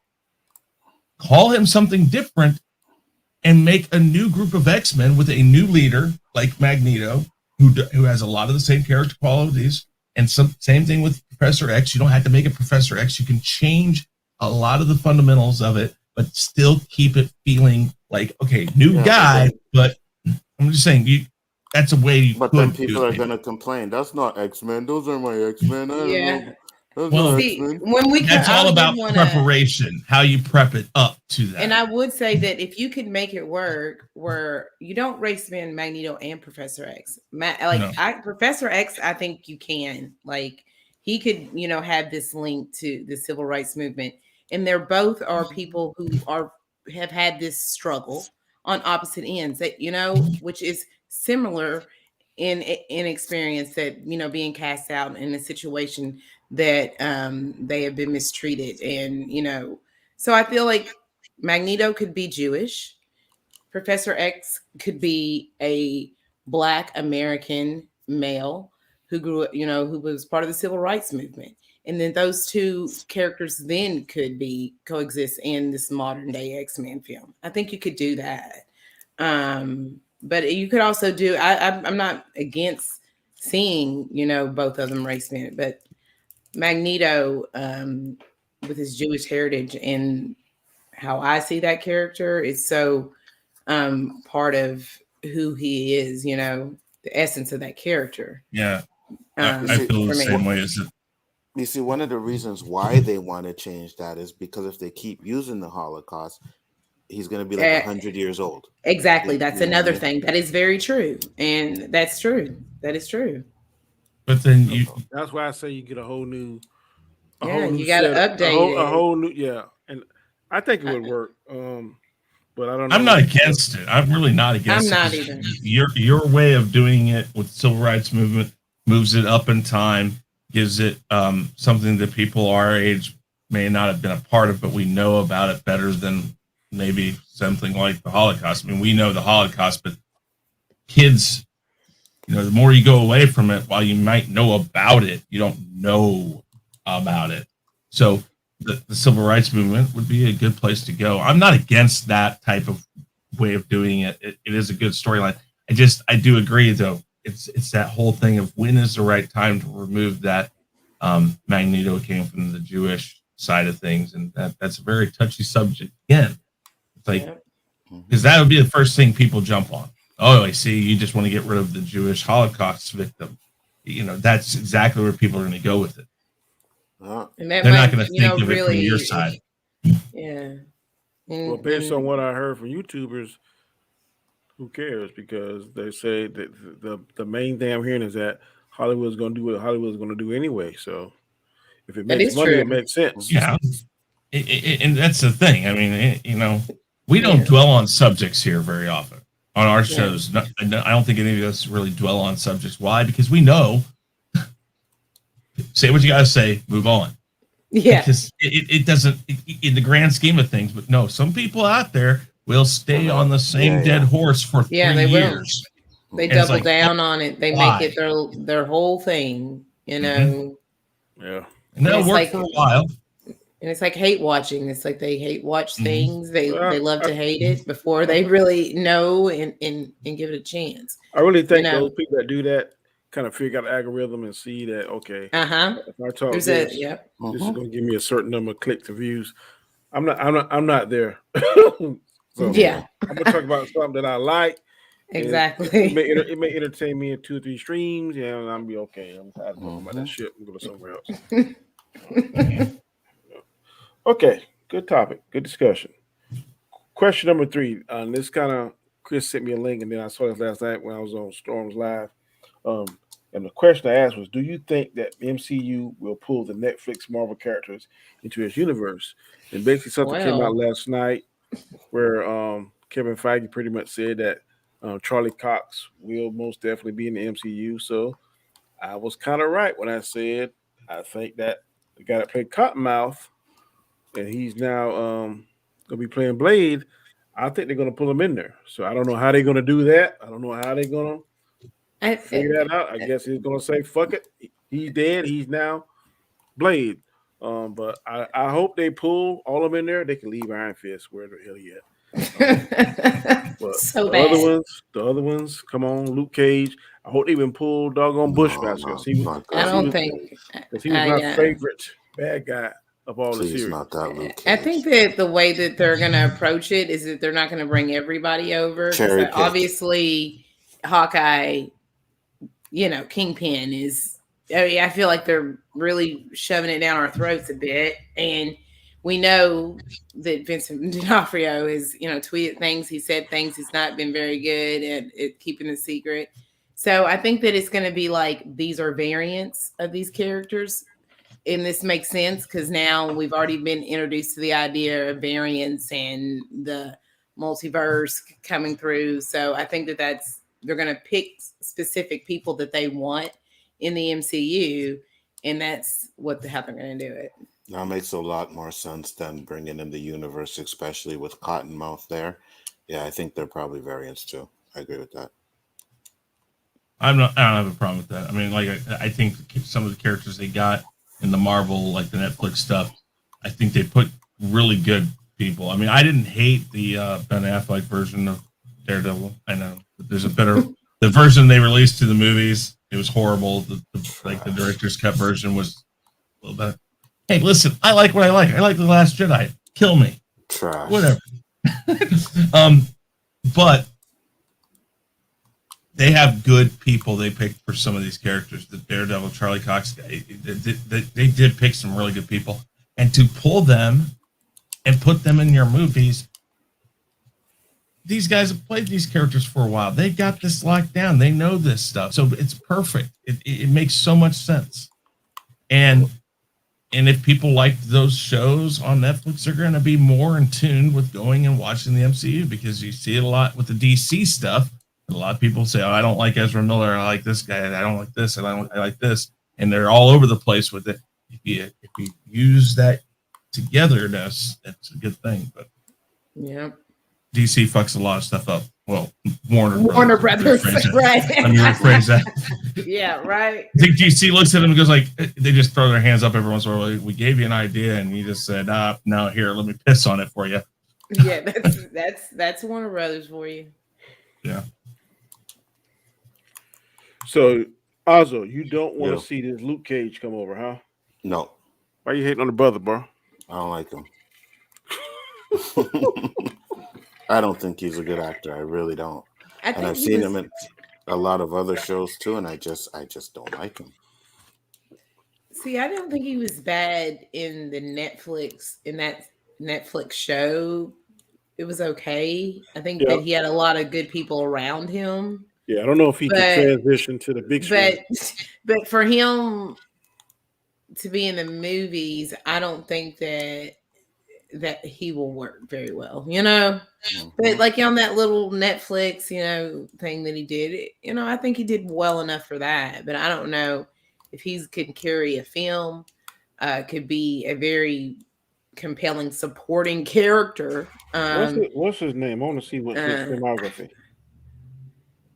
call him something different, and make a new group of X-Men with a new leader like Magneto, who has a lot of the same character qualities, and same thing with Professor X. You don't have to make it Professor X. You can change a lot of the fundamentals of it, but still keep it feeling like, okay, new guy, but I'm just saying, that's a way you But then people are gonna complain. That's not X-Men. Those are my X-Men. Yeah. Those Well, are See, X-Men. when we That's all about preparation, how you prep it up to that. And I would say that if you could make it work where you don't race ban Magneto and Professor X, Professor X, I think you can. Like, he could, have this link to the civil rights movement, and they're both are people who have had this struggle on opposite ends. That which is similar in experience, that being cast out in a situation that they have been mistreated, and so I feel like Magneto could be Jewish. Professor X could be a Black American male who grew up, who was part of the civil rights movement. And then those two characters then could be coexist in this modern day X-Men film. I think you could do that. But you could also do, I'm not against seeing, both of them race band, but Magneto, with his Jewish heritage and how I see that character is so part of who he is, the essence of that character. Yeah. I feel the same way as it. You see, one of the reasons why they want to change that is because if they keep using the Holocaust, he's going to be like 100 years old. Exactly. That's another thing. That is very true. And that's true. That is true. But then that's why I say you get a whole new you got to update a whole new, and I think it would work. But I don't know. I'm not against it. I'm really not against it. I'm not either. Your way of doing it with the civil rights movement moves it up in time, gives it something that people our age may not have been a part of, but we know about it better than maybe something like the Holocaust. I mean, we know the Holocaust, but kids, the more you go away from it, while you might know about it, you don't know about it. So the civil rights movement would be a good place to go. I'm not against that type of way of doing it. It is a good storyline. I do agree, though. It's that whole thing of when is the right time to remove that Magneto came from the Jewish side of things, and that's a very touchy subject. Again, it's like, because that would be the first thing people jump on. Oh, I see. You just want to get rid of the Jewish Holocaust victim. That's exactly where people are going to go with it. And they're not going to think of it from your side. Yeah. Well, based on what I heard from YouTubers, who cares? Because they say that the main thing I'm hearing is that Hollywood's going to do what Hollywood's going to do anyway. So if it makes money, it makes sense. Yeah. And that's the thing. I mean, we don't dwell on subjects here very often on our shows. I don't think any of us really dwell on subjects. Why? Because we know. Say what you got to say, move on. Yeah. Because it doesn't, in the grand scheme of things, but no, some people out there will stay on the same dead horse for 3 years. Will. They double down on it. They make it their whole thing, Yeah. And they'll work for a while. And it's like hate watching. It's like they hate watch things. They love to hate it before they really know and give it a chance. I really think those people that do that kind of figure out the algorithm and see that, okay, if I talk this is going to give me a certain number of clicks and views. I'm not there. So, I'm going to talk about something that I like. Exactly. It may entertain me in 2 or 3 streams, and I'll be okay. I'm tired of talking about that shit. I'm going to go somewhere else. Okay, good topic, good discussion. Question number 3. This kind of Chris sent me a link, and then I saw this last night when I was on Storm's Live. Um, and the question I asked was, do you think that MCU will pull the Netflix Marvel characters into its universe? And basically, something came out Well, last night where Kevin Feige pretty much said that Charlie Cox will most definitely be in the MCU. So I was kind of right when I said I think that the guy that played Cottonmouth, and he's now gonna be playing Blade. I think they're gonna pull him in there. So I don't know how they're gonna do that. I don't know how they're gonna I, figure that out. I guess he's gonna say, "Fuck it, he's dead. He's now Blade." But I hope they pull all of them in there. They can leave Iron Fist where the hell he at. But so bad. the other ones, come on, Luke Cage. I hope they even pull doggone No, Bushmaster no, not I because that he don't Luke was think. Cage. because he was my Yeah. favorite bad guy of all the Please, series. not that Luke I Cage. think that the way that they're going to approach it is that they're not going to bring everybody over because Cherry pick. obviously Hawkeye, Kingpin is. I mean, I feel like they're really shoving it down our throats a bit, and we know that Vincent D'Onofrio has, tweeted things, he said things, he's not been very good at keeping the secret. So I think that it's going to be like these are variants of these characters, and this makes sense because now we've already been introduced to the idea of variants and the multiverse coming through. So I think that they're going to pick specific people that they want in the MCU, and that's how they're going to do it. That makes a lot more sense than bringing in the universe, especially with Cottonmouth there. Yeah, I think they're probably variants too. I agree with that. I don't have a problem with that. I mean, like I think some of the characters they got in the Marvel, like the Netflix stuff, I think they put really good people. I mean, I didn't hate the Ben Affleck version of Daredevil. I know there's a better the version they released to the movies. It was horrible. The director's cut version was a little better. Hey, listen, I like what I like. I like The Last Jedi. Kill me, Trash. whatever. But they have good people they picked for some of these characters. The Daredevil, Charlie Cox, they did pick some really good people. And to pull them and put them in your movies, these guys have played these characters for a while. They got this locked down. They know this stuff. So it's perfect. It makes so much sense. And if people like those shows on Netflix, they're going to be more in tune with going and watching the MCU because you see it a lot with the DC stuff. A lot of people say, "Oh, I don't like Ezra Miller. I like this guy. I don't like this. And I like this." And they're all over the place with it. If you use that togetherness, that's a good thing. But yeah, DC fucks a lot of stuff up. Well, Warner Brothers, right? Let me rephrase that. Yeah, right. I think DC looks at them and goes like, they just throw their hands up every once in a while. We gave you an idea, and you just said, no, here, let me piss on it for you. Yeah, that's Warner Brothers for you. Yeah. So, Ozzo, you don't want Yeah. to see this Luke Cage come over, huh? No, Why you hating on the brother, bro? I don't like him. I don't think he's a good actor. I really don't. And I've seen him in a lot of other shows too, and I just don't like him. See, I don't think he was bad in that Netflix show. It was okay. I think that he had a lot of good people around him. Yeah, I don't know if he could transition to the big screen. But for him to be in the movies, I don't think that he will work very well, Mm-hmm. But like on that little Netflix, thing that he did, I think he did well enough for that. But I don't know if he could carry a film, could be a very compelling supporting character. What's his name? I want to see what's his filmography.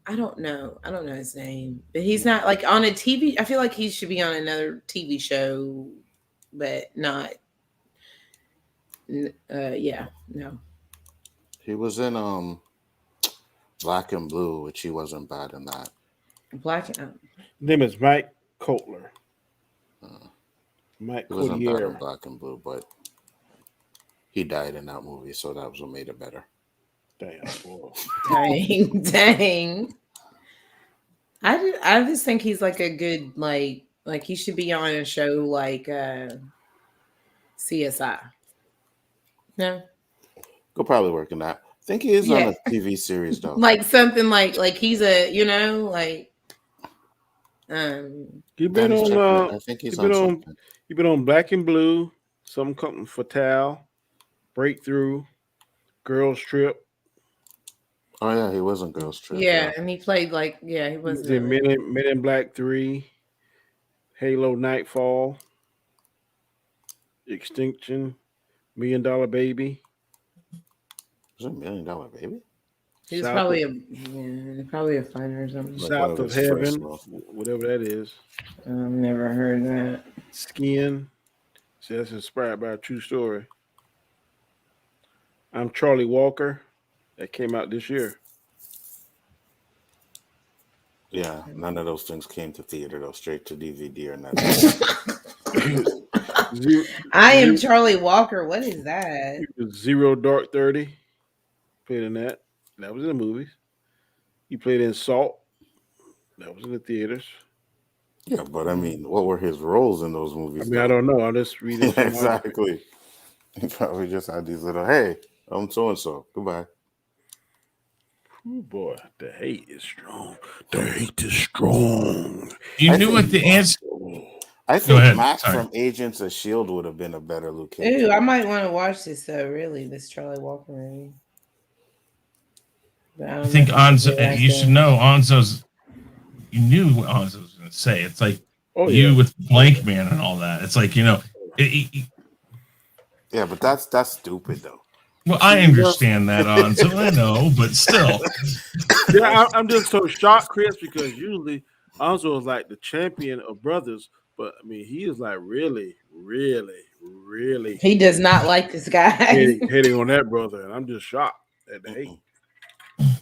I don't know his name, but he's not like on a TV. I feel like he should be on another TV show, but not. Yeah, no. He was in Black and Blue, which he wasn't bad in that. Black. His name is Mike Kotler. Mike He wasn't bad Collier. in Black and Blue, but he died in that movie, so that was what made it better. Damn, boy. Dang. I just think he's like a good like he should be on a show like CSI. No. Could probably work in that. I think he is on Yeah. a TV series though. Like something like he's a, like He I been just on. checked it. I think He he's been on on. something. He been on Black and Blue. Something Fatal, Breakthrough, Girls Trip. Oh yeah, he was on Girls Trip. yeah, Yeah. and he played he He was wasn't in really. Men in Black 3, Halo Nightfall, Extinction, $1 Million Baby, Was it $1 Million Baby? He was South of probably a fighter or something. Like one South of of his first Heaven, ones. whatever that is. Never heard that. Skin. So that's inspired by a true story. I'm Charlie Walker. That came out this year. Yeah, none of those things came to theater though, straight to DVD or Netflix. Zero, I am zero, Charlie Walker. What is that? Zero Dark 30. Played in that. That was in the movies. He played in Salt. That was in the theaters. Yeah, but I mean, what were his roles in those I movies mean, I though? don't know. I'm just reading Yeah, some article. exactly. He probably just had these little, hey, I'm so and so. Goodbye. Oh boy, the hate is strong. The hate is strong. You I knew what think the answer. I Go think ahead. Mac Sorry. from Agents of Shield would have been a better Luke Cage. Ooh, I might want to watch this though. Really, this Charlie Walker movie. But I I don't think know if I'm Anzo. gonna be You should like know Anzo's. You knew what Anzo was going to say. It's like Oh you yeah. with Blank Man and all that. It's like Yeah, but that's stupid though. well, I understand that, Anzo. I know, but still. Yeah, I'm just so shocked, Chris, because usually Anzo is like the champion of brothers, but I mean he is like really, really, really he does not like this guy. hitting on that brother, and I'm just shocked at the hate. Mm-mm.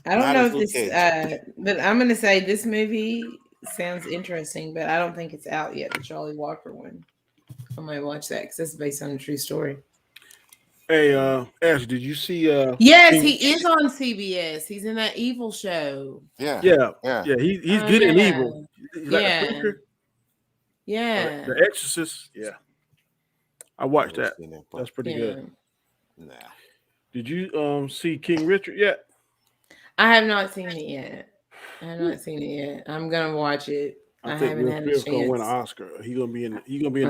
I don't Not know as if Luke this, Cage. but I'm gonna say this movie sounds interesting, but I don't think it's out yet. The Charlie Walker one. I might watch that because it's based on a true story. Hey, Ash, did you see? Yes, King- he is on CBS. He's in that evil show. Yeah. Yeah, Yeah. yeah, he's Oh, good in yeah. evil. He's like Yeah. the preacher, Yeah. the Exorcist. Yeah, I watched Never that. seen it, but That's pretty Yeah. good. nah. Did you see King Richard yet? I have not seen it yet. I'm gonna watch it. I think haven't Will had a Smith's gonna win an chance. Oscar. He gonna be in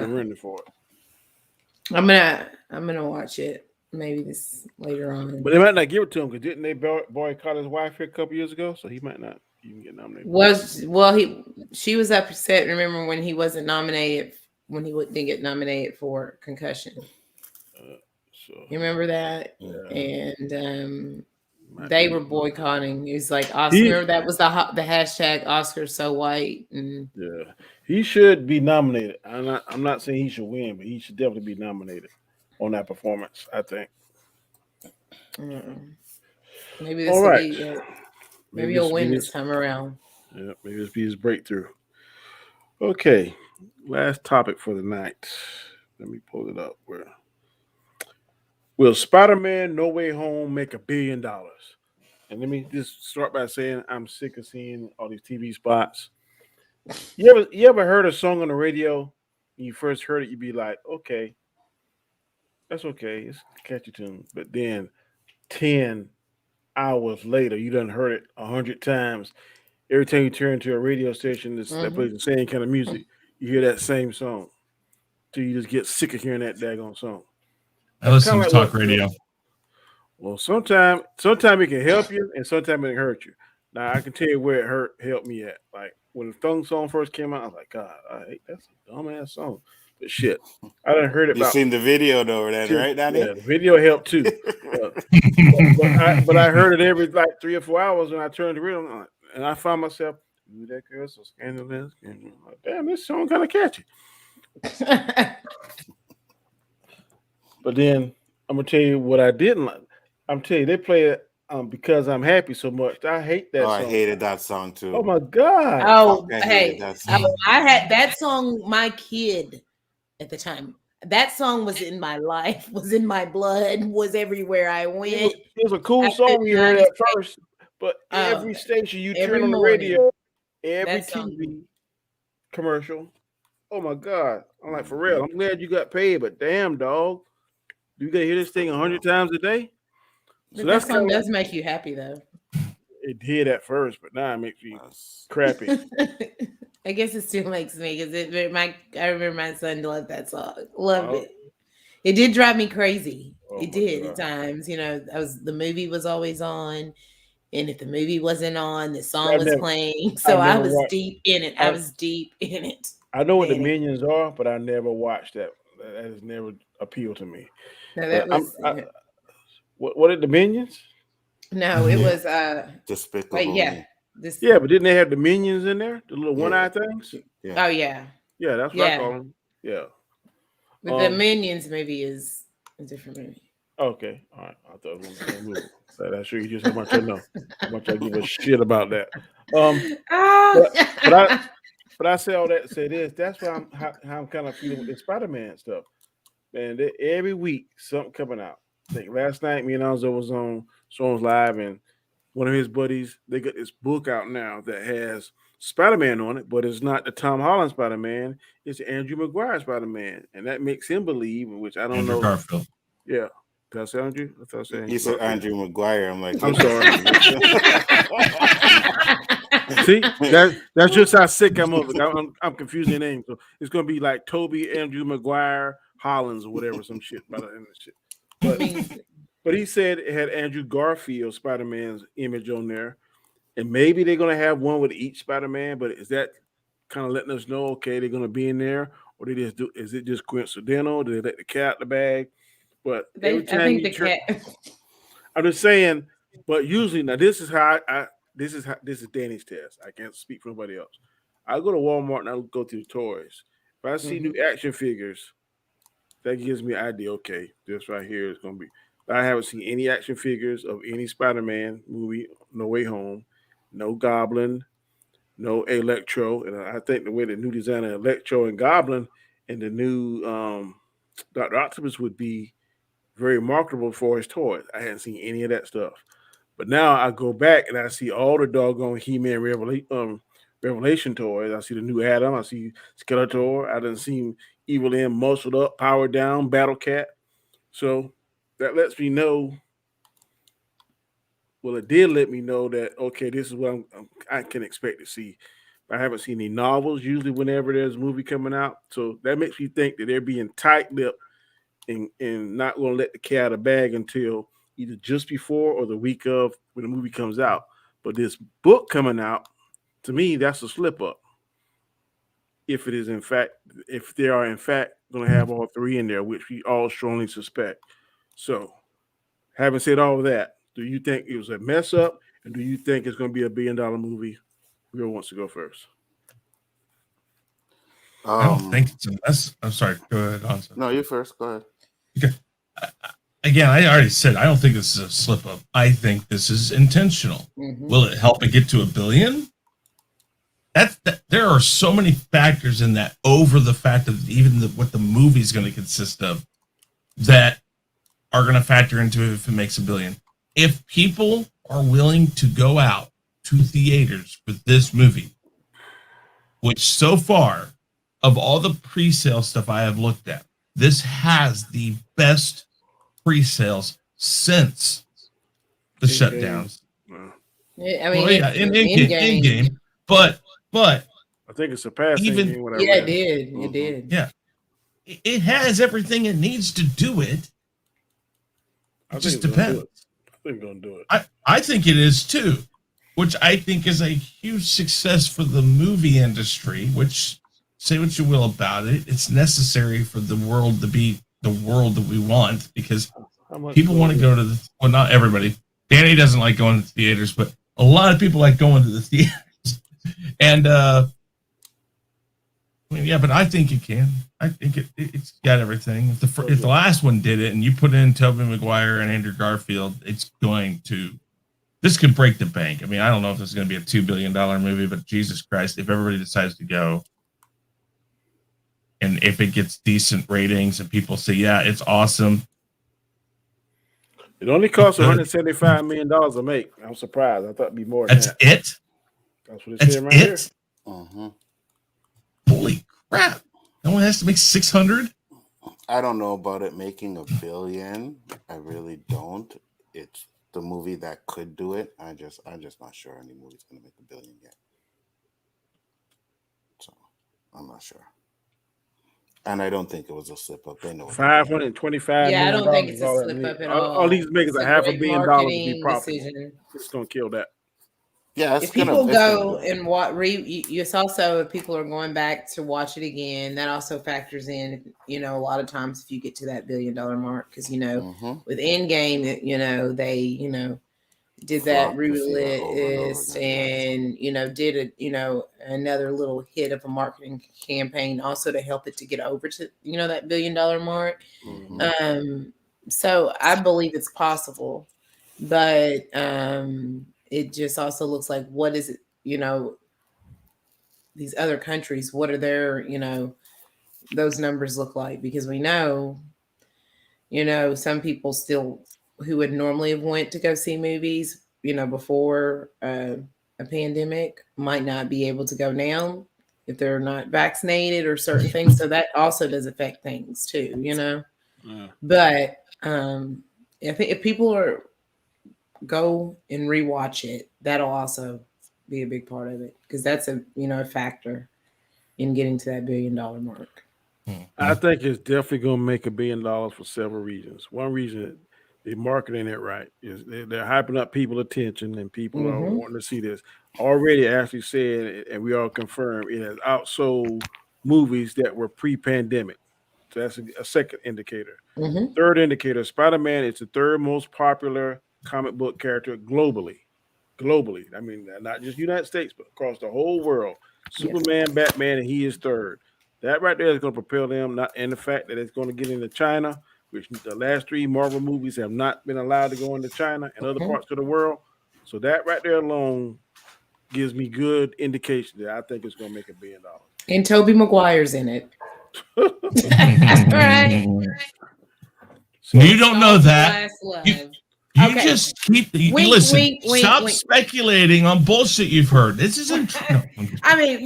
the running for it. I'm gonna watch it maybe this later on. But they might not give it to him because didn't they boycott his wife here a couple years ago? So he might not even get nominated. She was upset. Remember when he wasn't nominated when he didn't get nominated for Concussion? So You remember that? yeah, And might they be- were boycotting. It was like Oscar. He- Remember that was the hashtag Oscar so white. And Yeah, he should be nominated. I'm not saying he should win, but he should definitely be nominated on that performance. I think. maybe this All will right. be it. this Maybe he'll will win be this time around. Yeah, maybe this be his breakthrough. Okay, last topic for the night. Let me pull it up. Will Spider-Man No Way Home make $1 billion? And let me just start by saying I'm sick of seeing all these TV spots. You ever heard a song on the radio? When you first heard it, you'd be like, okay, that's okay. It's a catchy tune. But then 10 hours later, you done heard it 100 times. Every time you turn to a radio station that plays the same kind of music, you hear that same song. So you just get sick of hearing that daggone song. I listen kinda to like talk what- radio. Well, sometimes it can help you, and sometimes it can hurt you. Now I can tell you where it helped me at. Like when the Thong song first came out, I was like, God, that's a dumbass song. But shit, I done heard it You about. seen the video though, then, right, Danny? Yeah, the video helped too. But I heard it every like 3 or 4 hours when I turned the radio, and I found myself, "Ooh, that girl so scandalous." And I'm like, damn, this song kind of catchy. But then I'm gonna tell you what I didn't like. I'm telling you, they play it because I'm happy so much. I hate that Oh, song. I hated that song too. Oh my god. Oh, I hey, hated that song. I had that song. My kid at the time, that song was in my life, was in my blood, was everywhere I went. It was a cool I song could when you heard not it at first, but every station you every turn on the morning, radio, every that song. TV commercial. Oh my god. I'm like, for real. I'm glad you got paid, but damn dog. You gotta hear this thing 100 times a day? So But that that's song kind of does make you happy, though. it did at first, but now it makes me That's- crappy. I guess it still makes me because I remember my son loved that song, loved Oh, it. It did drive me crazy. oh It my did at god! times. The movie was always on, and if the movie wasn't on, the See, song was playing. So I've I never was watched. deep in it. I I, was deep in it. I know what the And it, Minions are, but I never watched that. That has never appealed to me. no, But that was what are the Minions? no, it yeah, was like Despicable yeah, Me. this Yeah, but didn't they have the Minions in there? The little Yeah, one-eyed things? yeah. oh yeah, Yeah, that's what I yeah. call them. Yeah. But the Um. Minions movie is a different movie. Okay. All right. I thought it was on the same movie. That's sure you just how much I know. How much I give a shit about that. Um. Ah. But but I but I say all that to say this. That's why how I'm kind of feeling with the Spider-Man stuff. Man, every week something coming out. I think last night me and Alonzo was on Storms Live, and one of his buddies, they got this book out now that has Spider-Man on it, but it's not the Tom Holland Spider-Man, it's Andrew Maguire Spider-Man. And that makes him believe, which I don't Andrew know. Garfield. Yeah. Did I say Andrew? I thought I said You Andrew said Garfield. Andrew Maguire. I'm like, I'm wait a sorry. second. See, that's just how sick I'm of it. I'm confusing names. So it's gonna be like Toby, Andrew Maguire, Hollins, or whatever, some shit by the end of the shit. But but he said it had Andrew Garfield Spider Man's image on there, and maybe they're gonna have one with each Spider Man. But is that kind of letting us know, okay, they're gonna be in there, or they just do? Is it just coincidental? Did they let the cat out the bag? But every I time think you the turn, cat. I'm just saying. But usually, now this is how this is Danny's test. I can't speak for nobody else. I go to Walmart and I go through the toys. If I see new Mhm. action figures, that gives me an idea. Okay, this right here is gonna be. I haven't seen any action figures of any Spider-Man movie. No Way Home, no Goblin, no Electro, and I think the way the new design of Electro and Goblin and the new Doctor Octopus would be very marketable for his toys. I hadn't seen any of that stuff. But now I go back and I see all the doggone He-Man Revelation toys. I see the new Adam. I see Skeletor. I done seen Evil M muscled up, powered down, Battle Cat. So that lets me know. Well, it did let me know that okay, this is what I can expect to see. I haven't seen any novels. Usually, whenever there's a movie coming out, so that makes me think that they're being tight-lipped and not going to let the cat out of the bag until either just before or the week of when the movie comes out. But this book coming out, to me, that's a slip up. If it is in fact, if they are in fact going to have all three in there, which we all strongly suspect. So, having said all of that, do you think it was a mess up, and do you think it's going to be $1 billion movie? Whoever wants to go first? I don't think um, it's a mess. I'm sorry. Go ahead, Ansa. no, you first. Go ahead. Okay. Again, I already said I don't think this is a slip up. I think this is intentional. Mhm. Will it help it get to $1 billion? There are so many factors in that over the fact of even what the movie is going to consist of that are going to factor into if it makes $1 billion. If people are willing to go out to theaters for this movie, which so far of all the pre-sale stuff I have looked at, this has the best pre-sales since the In game. shutdowns. I mean, Well, yeah, in game. game, but I think it's surpassed in even game when I Yeah, it read. did. It Mhm. did. yeah, it has everything it needs to do it. I It think just it's going to do depends. it. I think it's going to do it. I think it is too, which I think is a huge success for the movie industry. Which say what you will about it, it's necessary for the world to be the world that we want because How much people want to go to the well, not everybody. Danny doesn't like going to theaters, but a lot of people like going to the theaters. And I mean, yeah, but I think it can. I think it's got everything. If the last one did it, and you put in Tobey Maguire and Andrew Garfield, it's going to. This could break the bank. I mean, I don't know if this is going to be a $2 billion movie, but Jesus Christ, if everybody decides to go, and if it gets decent ratings and people say, yeah, it's awesome. It only costs $175 million to make. I'm surprised. I thought it'd be more than That's that. it. That's what it's That's saying right here. it. Mm-hmm. Holy crap! No one has to make 600. I don't know about it making $1 billion. I really don't. It's the movie that could do it. I'm just not sure any movie's gonna make $1 billion yet. So I'm not sure. And I don't think it was a slip up. They know what they're doing. $525 Yeah, I million don't think it's is a all that slip need. up at All these all. makers It's a a half a great billion dollars to be marketing profitable. decision. It's gonna kill that. Yeah, If people it's gonna go do it. and what it's also if people are going back to watch it again, that also factors in. A lot of times if you get to that $1 billion mark, because Mm-hmm. with Endgame, they did that Flock to see that over and over re-release again. and did another little hit of a marketing campaign also to help it to get over to that $1 billion mark. Mm-hmm. So I believe it's possible, but it just also looks like what is it, these other countries, what are their, those numbers look like? Because we know, some people still who would normally have went to go see movies, before a pandemic might not be able to go now if they're not vaccinated or certain things. So that also does affect things too, Yeah. But if people are go and rewatch it, that'll also be a big part of it because that's a factor in getting to that $1 billion mark. I think it's definitely gonna make $1 billion for several reasons. One reason they're marketing it right is they're hyping up people attention and people are Mm-hmm. wanting to see this. Already, Ashley said, and we all confirm it has outsold movies that were pre-pandemic. So that's a second indicator. Mm-hmm. Third indicator: Spider-Man is the third most popular comic book character globally. Globally, I mean, not just United States, but across the whole world. Yes. Superman, Batman, and he is third. That right there is going to propel them, not and the fact that it's going to get into China, which the last three Marvel movies have not been allowed to go into China and other Mm-hmm. parts of the world. So that right there alone gives me good indication that I think it's going to make $1 billion. And Toby Maguire's in it. Right. So You don't know Song for that. Last Love. You Okay. just keep Wink, listen. wink, wink, Stop wink. speculating on bullshit you've heard. This isn't. No, I mean,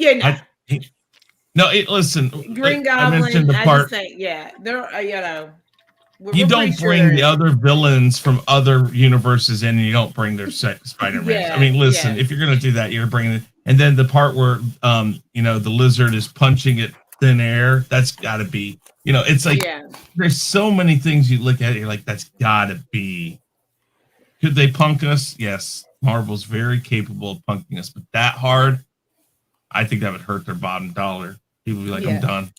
listen. Green I mentioned Goblin. the I just part. think, there, You we're pretty don't bring the sure. other villains from other universes in, and you don't bring their Spider-Mans. I Yeah, mean, listen, yeah. if you're gonna do that, you're bringing it. And then the part where, the lizard is punching at thin air. That's got to be. It's like Yeah. there's so many things you look at. You're like, that's got to be. Could they punk us? Yes, Marvel's very capable of punking us, but that hard, I think that would hurt their bottom dollar. People would be like, I'm Yeah. done.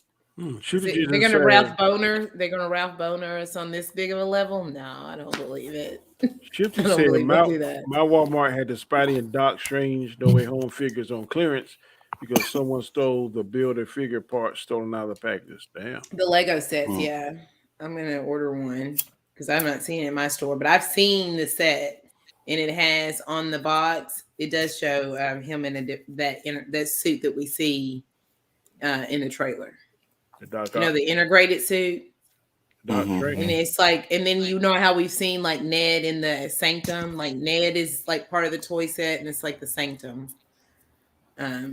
Shooter They're Jesus gonna said, Ralph Boner. They're gonna Ralph Boner us on this big of a level. No, I don't believe it. I Shifty don't said believe they'll do that. my Walmart had the Spidey and Doc Strange No Way Home figures on clearance because someone stole the builder figure parts stolen out of the packages. Damn. The Lego sets, Hmm. yeah. I'm gonna order one because I've not seen it in my store, but I've seen the set, and it has on the box. It does show him in that suit that we see in the trailer. The Doc The integrated suit, Doc Mhm. Strange. and it's like, and then how we've seen like Ned in the Sanctum. Like Ned is like part of the toy set, and it's like the Sanctum.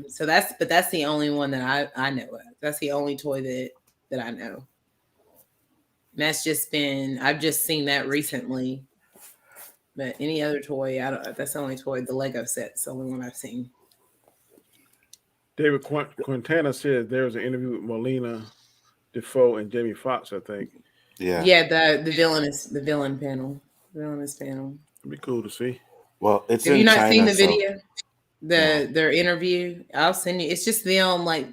So that's the only one that I know of. That's the only toy that I know. And I've just seen that recently. But any other toy, I don't. That's the only toy. The Lego set's the only one I've seen. David Quintana said there was an interview with Molina, Defoe, and Jamie Foxx, I think. Yeah. Yeah, the villainous panel. It'd be cool to see. Well, it's Have you in not seen China, the so video? no. Their interview. I'll send you. It's just them like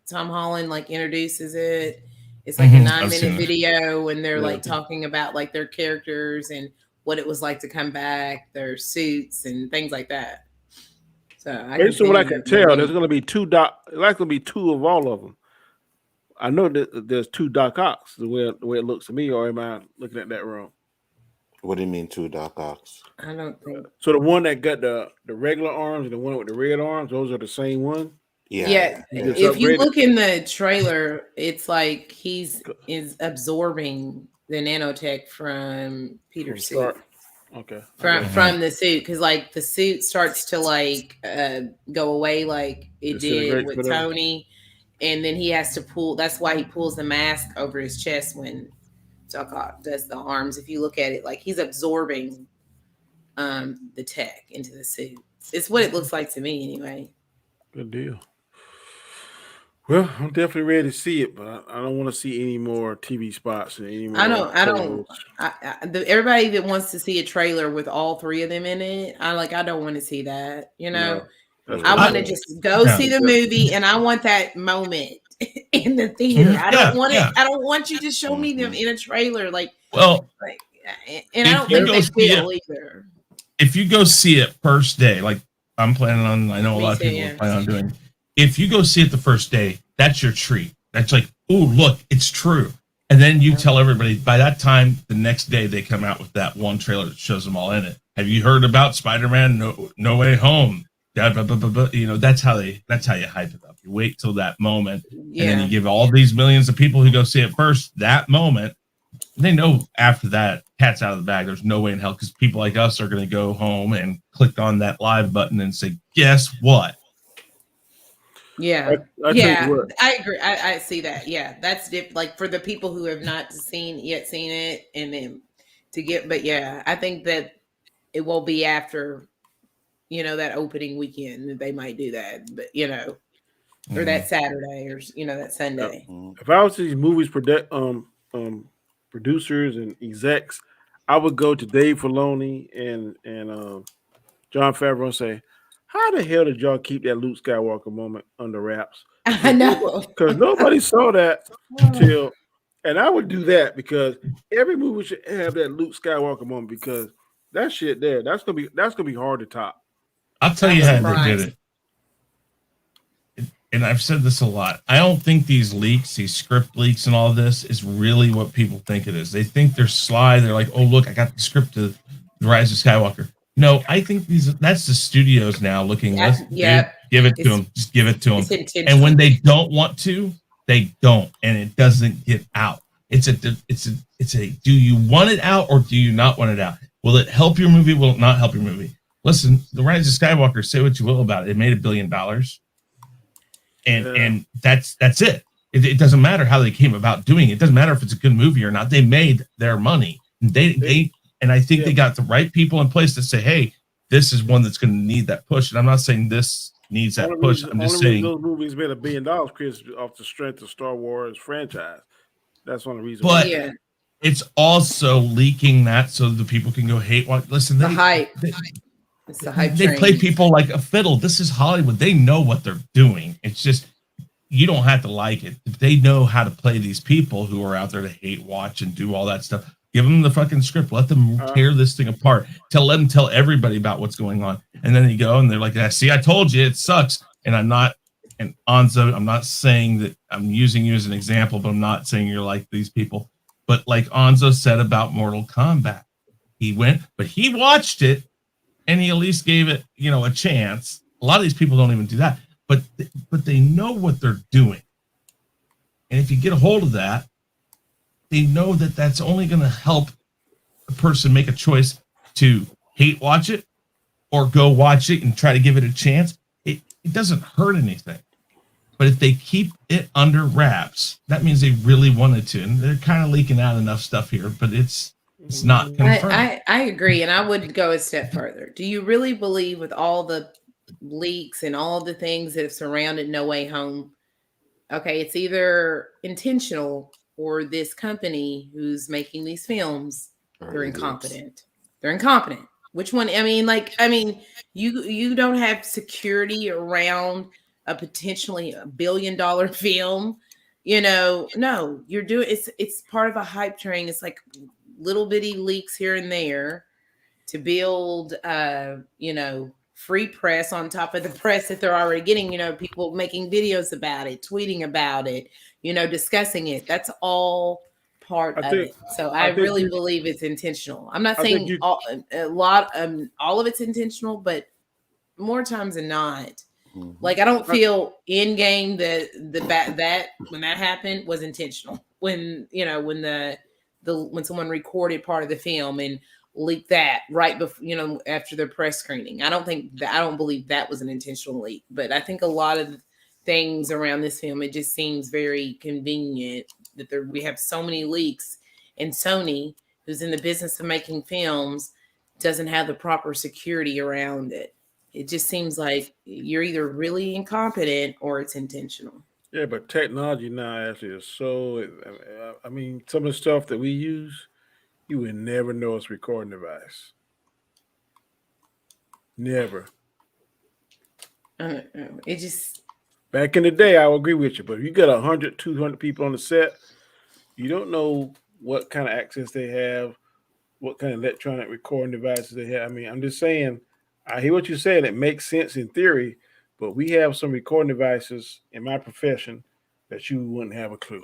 Tom Holland like introduces it. It's like a I've seen 9-minute it. video, and they're Yeah. like talking about like their characters and what it was like to come back, their suits and things like that. So Based on what I can tell, there's going to be two Doc. Like going to be two of all of them. I know that there's two Doc Ocks the way it looks to me, or am I looking at that wrong? What do you mean two Doc Ocks? I don't think. So the one that got the regular arms and the one with the red arms, those are the same one. Yeah, He gets if you upgraded? look in the trailer, it's like he's is absorbing the nanotech from Peter's suit. Stark. Okay. From the suit, because like the suit starts to like go away like it did Disintegrates, with whatever. Tony, and then he has to pull. That's why he pulls the mask over his chest when Doc Ock does the arms. If you look at it, like he's absorbing the tech into the suits. It's what it looks like to me anyway. Good deal. Well, I'm definitely ready to see it, but I don't want to see any more TV spots and any I more don't. I don't. trailers. Everybody that wants to see a trailer with all three of them in it, I don't want to see that. No, that's I what I'm want Mhm. to saying. just go Yeah. see the movie, and I want that moment in the theater. Mhm. I don't Yeah, want it. yeah. I don't want you to show me them Mhm. in a trailer, Well, like, and I if don't you think go they see it, will either. if you go see it first day, like I'm planning on, I know a Me lot of too. people are Yeah. planning on doing. If you go see it the first day, that's your treat. That's like, oh, look, it's true. And then you tell everybody. By that time, the next day they come out with that one trailer that shows them all in it. Have you heard about Spider-Man? No Way Home. You know, that's how you hype it up. You wait till that moment, and then you Yeah. give all these millions of people who go see it first that moment. They know after that, cat's out of the bag. There's no way in hell, because people like us are going to go home and click on that live button and say, guess what? Yeah. I tell you Yeah. what. I agree. I see that. Yeah. That's like for the people who have not seen it, and then to get, but yeah, I think that it will be after, that opening weekend that they might do that, but or Mhm. that Saturday, or that uh, Sunday. Mhm. If I was these movies producers and execs, I would go to Dave Filoni and John Favreau and say, "How the hell did y'all keep that Luke Skywalker moment under wraps? I know. Because nobody saw that till." And I would do that because every movie should have that Luke Skywalker moment because that shit there, that's gonna be hard to top. I'll tell I'm you how they did surprised. it. And I've said this a lot. I don't think these leaks, these script leaks, and all this is really what people think it is. They think they're sly. They're like, "Oh, look, I got the script to The Rise of Skywalker." No, I think that's the studios now looking. Yeah, Let's yeah. give it to It's them. Just give it to them. it's And when intentional. they don't want to, they don't, and it doesn't get out. It's a. Do you want it out or do you not want it out? Will it help your movie? Will it not help your movie? Listen, The Rise of Skywalker. Say what you will about it. It made $1 billion, Yeah. and that's it. It doesn't matter how they came about doing it. It doesn't matter if it's a good movie or not. They made their money. They and I think Yeah. they got the right people in place to say, "Hey, this is one that's going to need that push." And I'm not saying this needs that push. I'm just Only reason saying, those movies made $1 billion, Chris, off the strength of Star Wars franchise. That's one of the reason why. but Yeah. it's also leaking that so the people can go hate. Listen, The hype. they It's the hype they play train. people like a fiddle. This is Hollywood. They know what they're doing. It's just you don't have to like it. They know how to play these people who are out there to hate watch and do all that stuff. Give them the fucking script. Let them Uh, tear this thing apart. Let them tell everybody about what's going on. And then you go and they're like, "See, I told you it sucks." And I'm not, and Anzo, I'm not saying that I'm using you as an example, but I'm not saying you're like these people. But like Anzo said about Mortal Kombat, he went, but he watched it and he at least gave it, a chance. A lot of these people don't even do that, but they know what they're doing. And if you get a hold of that, they know that that's only going to help a person make a choice to hate watch it or go watch it and try to give it a chance. It doesn't hurt anything. But if they keep it under wraps, that means they really wanted to. And they're kind of leaking out enough stuff here, but it's not confirmed. I agree, and I would go a step further. Do you really believe, with all the leaks and all the things that have surrounded No Way Home, okay, it's either intentional or this company who's making these films, they're Early leaks. incompetent. They're incompetent. Which one? You don't have security around a potentially $1 billion film. No, you're doing it's part of a hype train. It's like little bitty leaks here and there to build free press on top of the press that they're already getting, people making videos about it, tweeting about it, discussing it. That's all part I of think it. So I I think really you believe it's intentional. I'm not I think saying you all of it's intentional, but more times than not. Mhm. Like, I don't I, feel in game that when that happened was intentional. When when someone recorded part of the film and leaked that right before, after the press screening. I don't believe that was an intentional leak, but I think a lot of things around this film, it just seems very convenient that we have so many leaks, and Sony, who's in the business of making films, doesn't have the proper security around it. It just seems like you're either really incompetent or it's intentional. Yeah, but technology now actually is so. I mean, some of the stuff that we use, you would never know it's a recording device. Never. I don't know. It just Back in the day, I would agree with you, but if you got 100, 200 people on the set, you don't know what kind of access they have, what kind of electronic recording devices they have. I mean, I'm just saying, I hear what you're saying. It makes sense in theory, but we have some recording devices in my profession that you wouldn't have a clue.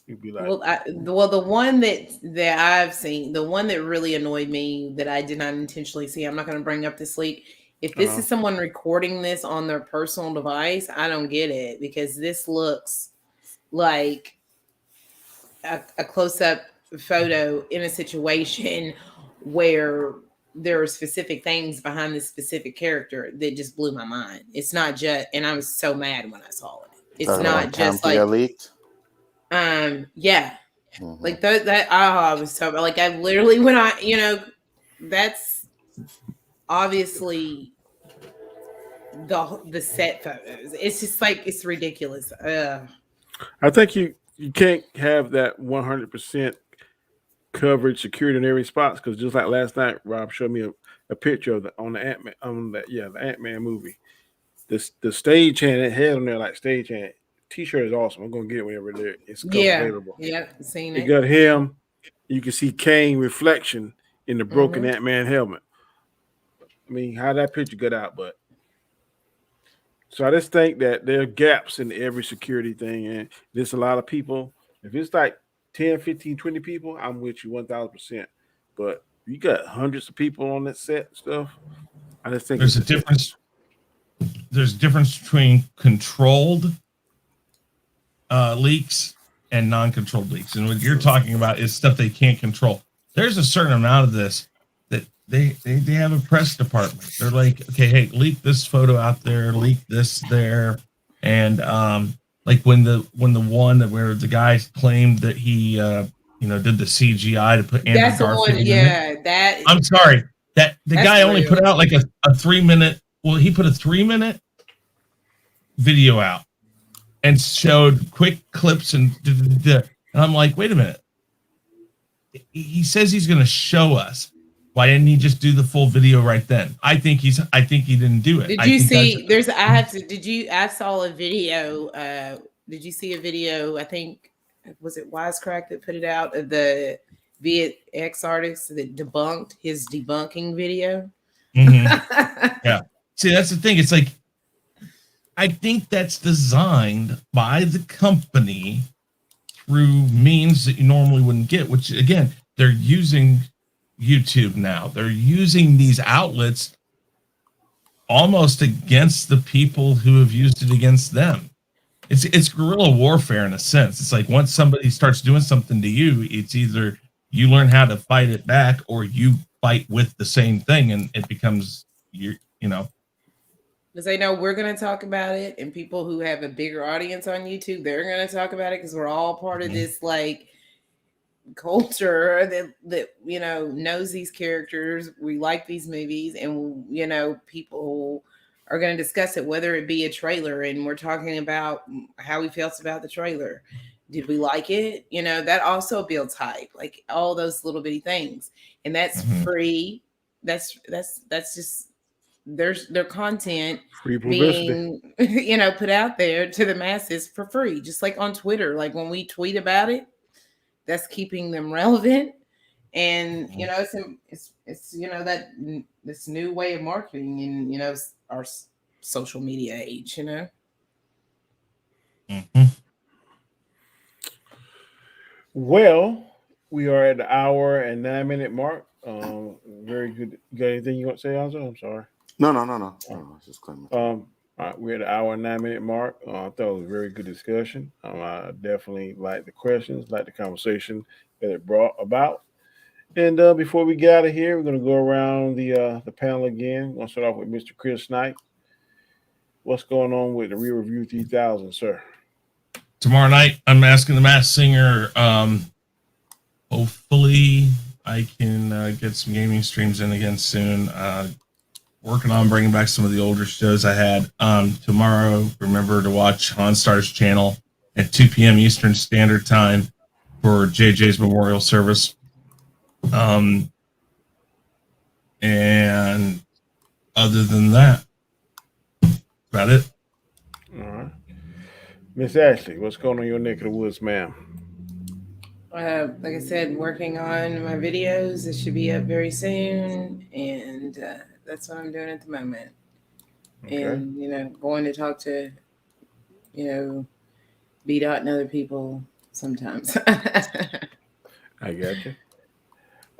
You'd be like, the one that I've seen, the one that really annoyed me that I did not intentionally see. I'm not going to bring up this leak. If this uh, is someone recording this on their personal device, I don't get it because this looks like a close up photo in a situation where there are specific things behind this specific character that just blew my mind. It's not just, and I was so mad when I saw it. It's Talking about not just Cambria like, leaked. yeah, Hmm. like that. Oh, I was so like, I literally, when I, that's obviously the set photos. It's just like, it's ridiculous. I think you can't have that 100% coverage security in every spot because just like last night, Rob showed me a picture of on the Ant Man the Ant Man movie. The stage hand it had on there like stage hand T-shirt is awesome. I'm gonna get it whenever it's comes Yeah, available. yeah, seen It it. got him. You can see Kane reflection in the broken Hmm. Ant Man helmet. I mean, how that picture got out, but so I just think that there are gaps in every security thing, and there's a lot of people. If it's like 10, 15, 20 people, I'm with you 1,000%. But you got hundreds of people on that set and stuff. I just think There's it's a a different. difference. There's a difference between controlled leaks and non-controlled leaks. And what you're talking about is stuff they can't control. There's a certain amount of this that they have a press department. They're like, okay, hey, leak this photo out there, leak this there, and like when the one that where the guy claimed that he did the CGI to put Andrew That's the one. Garfield in it. Yeah, that I'm sorry that the that's guy only put real. out like a 3 minute. Well, he put a 3 minute video out and showed quick clips and I'm like, wait a minute. He says he's going to show us. Why didn't he just do the full video right then? I think he didn't do it. Did I you think that's see? There's. I have to. Did you? I saw a video. Did you see a video? I think was it Wisecrack that put it out of the VX artist that debunked his debunking video. Mhm. Yeah. See, that's the thing. It's like I think that's designed by the company through means that you normally wouldn't get, which again, they're using YouTube now. They're using these outlets almost against the people who have used it against them. It's guerrilla warfare in a sense. It's like once somebody starts doing something to you, it's either you learn how to fight it back or you fight with the same thing and it becomes you know. Because they know we're going to talk about it, and people who have a bigger audience on YouTube, they're going to talk about it because we're all part of this like culture that knows these characters. We like these movies, and people are going to discuss it, whether it be a trailer, and we're talking about how we felt about the trailer. Did we like it? That also builds hype, like all those little bitty things, and that's Mhm. free. That's just their content Free publicity. being put out there to the masses for free, just like on Twitter. Like when we tweet about it, that's keeping them relevant. And it's that this new way of marketing in our social media age. Mhm. Well, we are at the hour and 9 minute mark. Very good. You got anything you want to say, Alonso? I'm sorry. No. It's just claiming. All right, we're at the hour and 9 minute mark. I thought it was a very good discussion. I definitely like the questions, like the conversation that it brought about. And before we get out of here, we're going to go around the panel again. We're going to start off with Mr. Chris Knight. What's going on with the Real Review 3000, sir? Tomorrow night, I'm asking the Masked Singer. Hopefully, I can get some gaming streams in again soon. Working on bringing back some of the older shows I had. Tomorrow, remember to watch Hanstar's channel at 2 p.m. Eastern Standard Time for JJ's memorial service. And other than that, about it. All right. Miss Ashley, what's going on in your neck of the woods, ma'am? Like I said, working on my videos. It should be up very soon, and that's what I'm doing at the moment. Okay. And going to talk to B Dot and other people sometimes. I got you.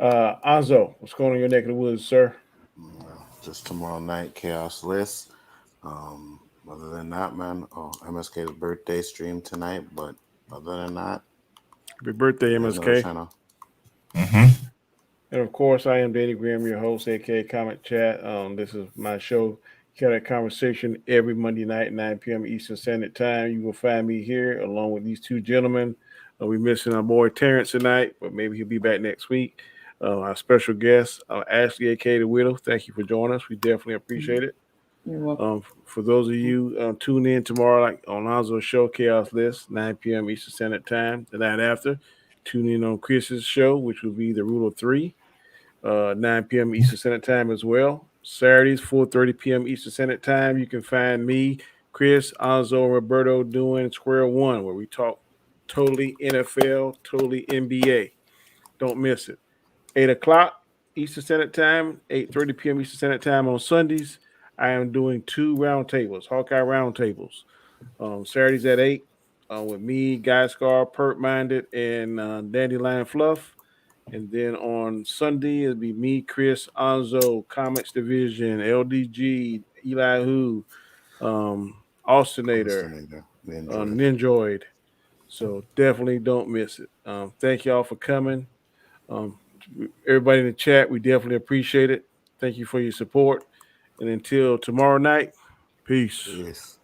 Anzo, what's going on in your neck of the woods, sir? Just tomorrow night, Chaos List. Other than that, man, MSK's birthday stream tonight. But other than that, Happy birthday, MSK. Mm-hmm. And of course, I am Danny Graham, your host, aka Comic Chat. This is my show, Khaotic Conversation, every Monday night, 9 p.m. Eastern Standard Time. You will find me here along with these two gentlemen. We're missing our boy Terrence tonight, but maybe he'll be back next week. Our special guest, Ashley, aka The Widow. Thank you for joining us. We definitely appreciate it. You're welcome. For those of you tune in tomorrow, like on Lonzo's show, Chaos List, 9 p.m. Eastern Standard Time. The night after, tune in on Chris's show, which will be The Rule of Three, 9 p.m. Eastern Standard Time as well. Saturdays, 4:30 p.m. Eastern Standard Time. You can find me, Chris, Anzo, and Roberto doing Square One, where we talk totally NFL, totally NBA. Don't miss it. 8 o'clock Eastern Standard Time, 8:30 p.m. Eastern Standard Time on Sundays. I am doing 2 roundtables, Hawkeye roundtables. Saturdays at 8 with me, Guy Scar, Pert Minded, and Dandelion Fluff. And then on Sunday, it'll be me, Chris, Anzo, Comics Division, LDG, Eli Who, Austinator, Ninjoid. So definitely don't miss it. Thank y'all for coming. Everybody in the chat, we definitely appreciate it. Thank you for your support. And until tomorrow night, peace. Yes.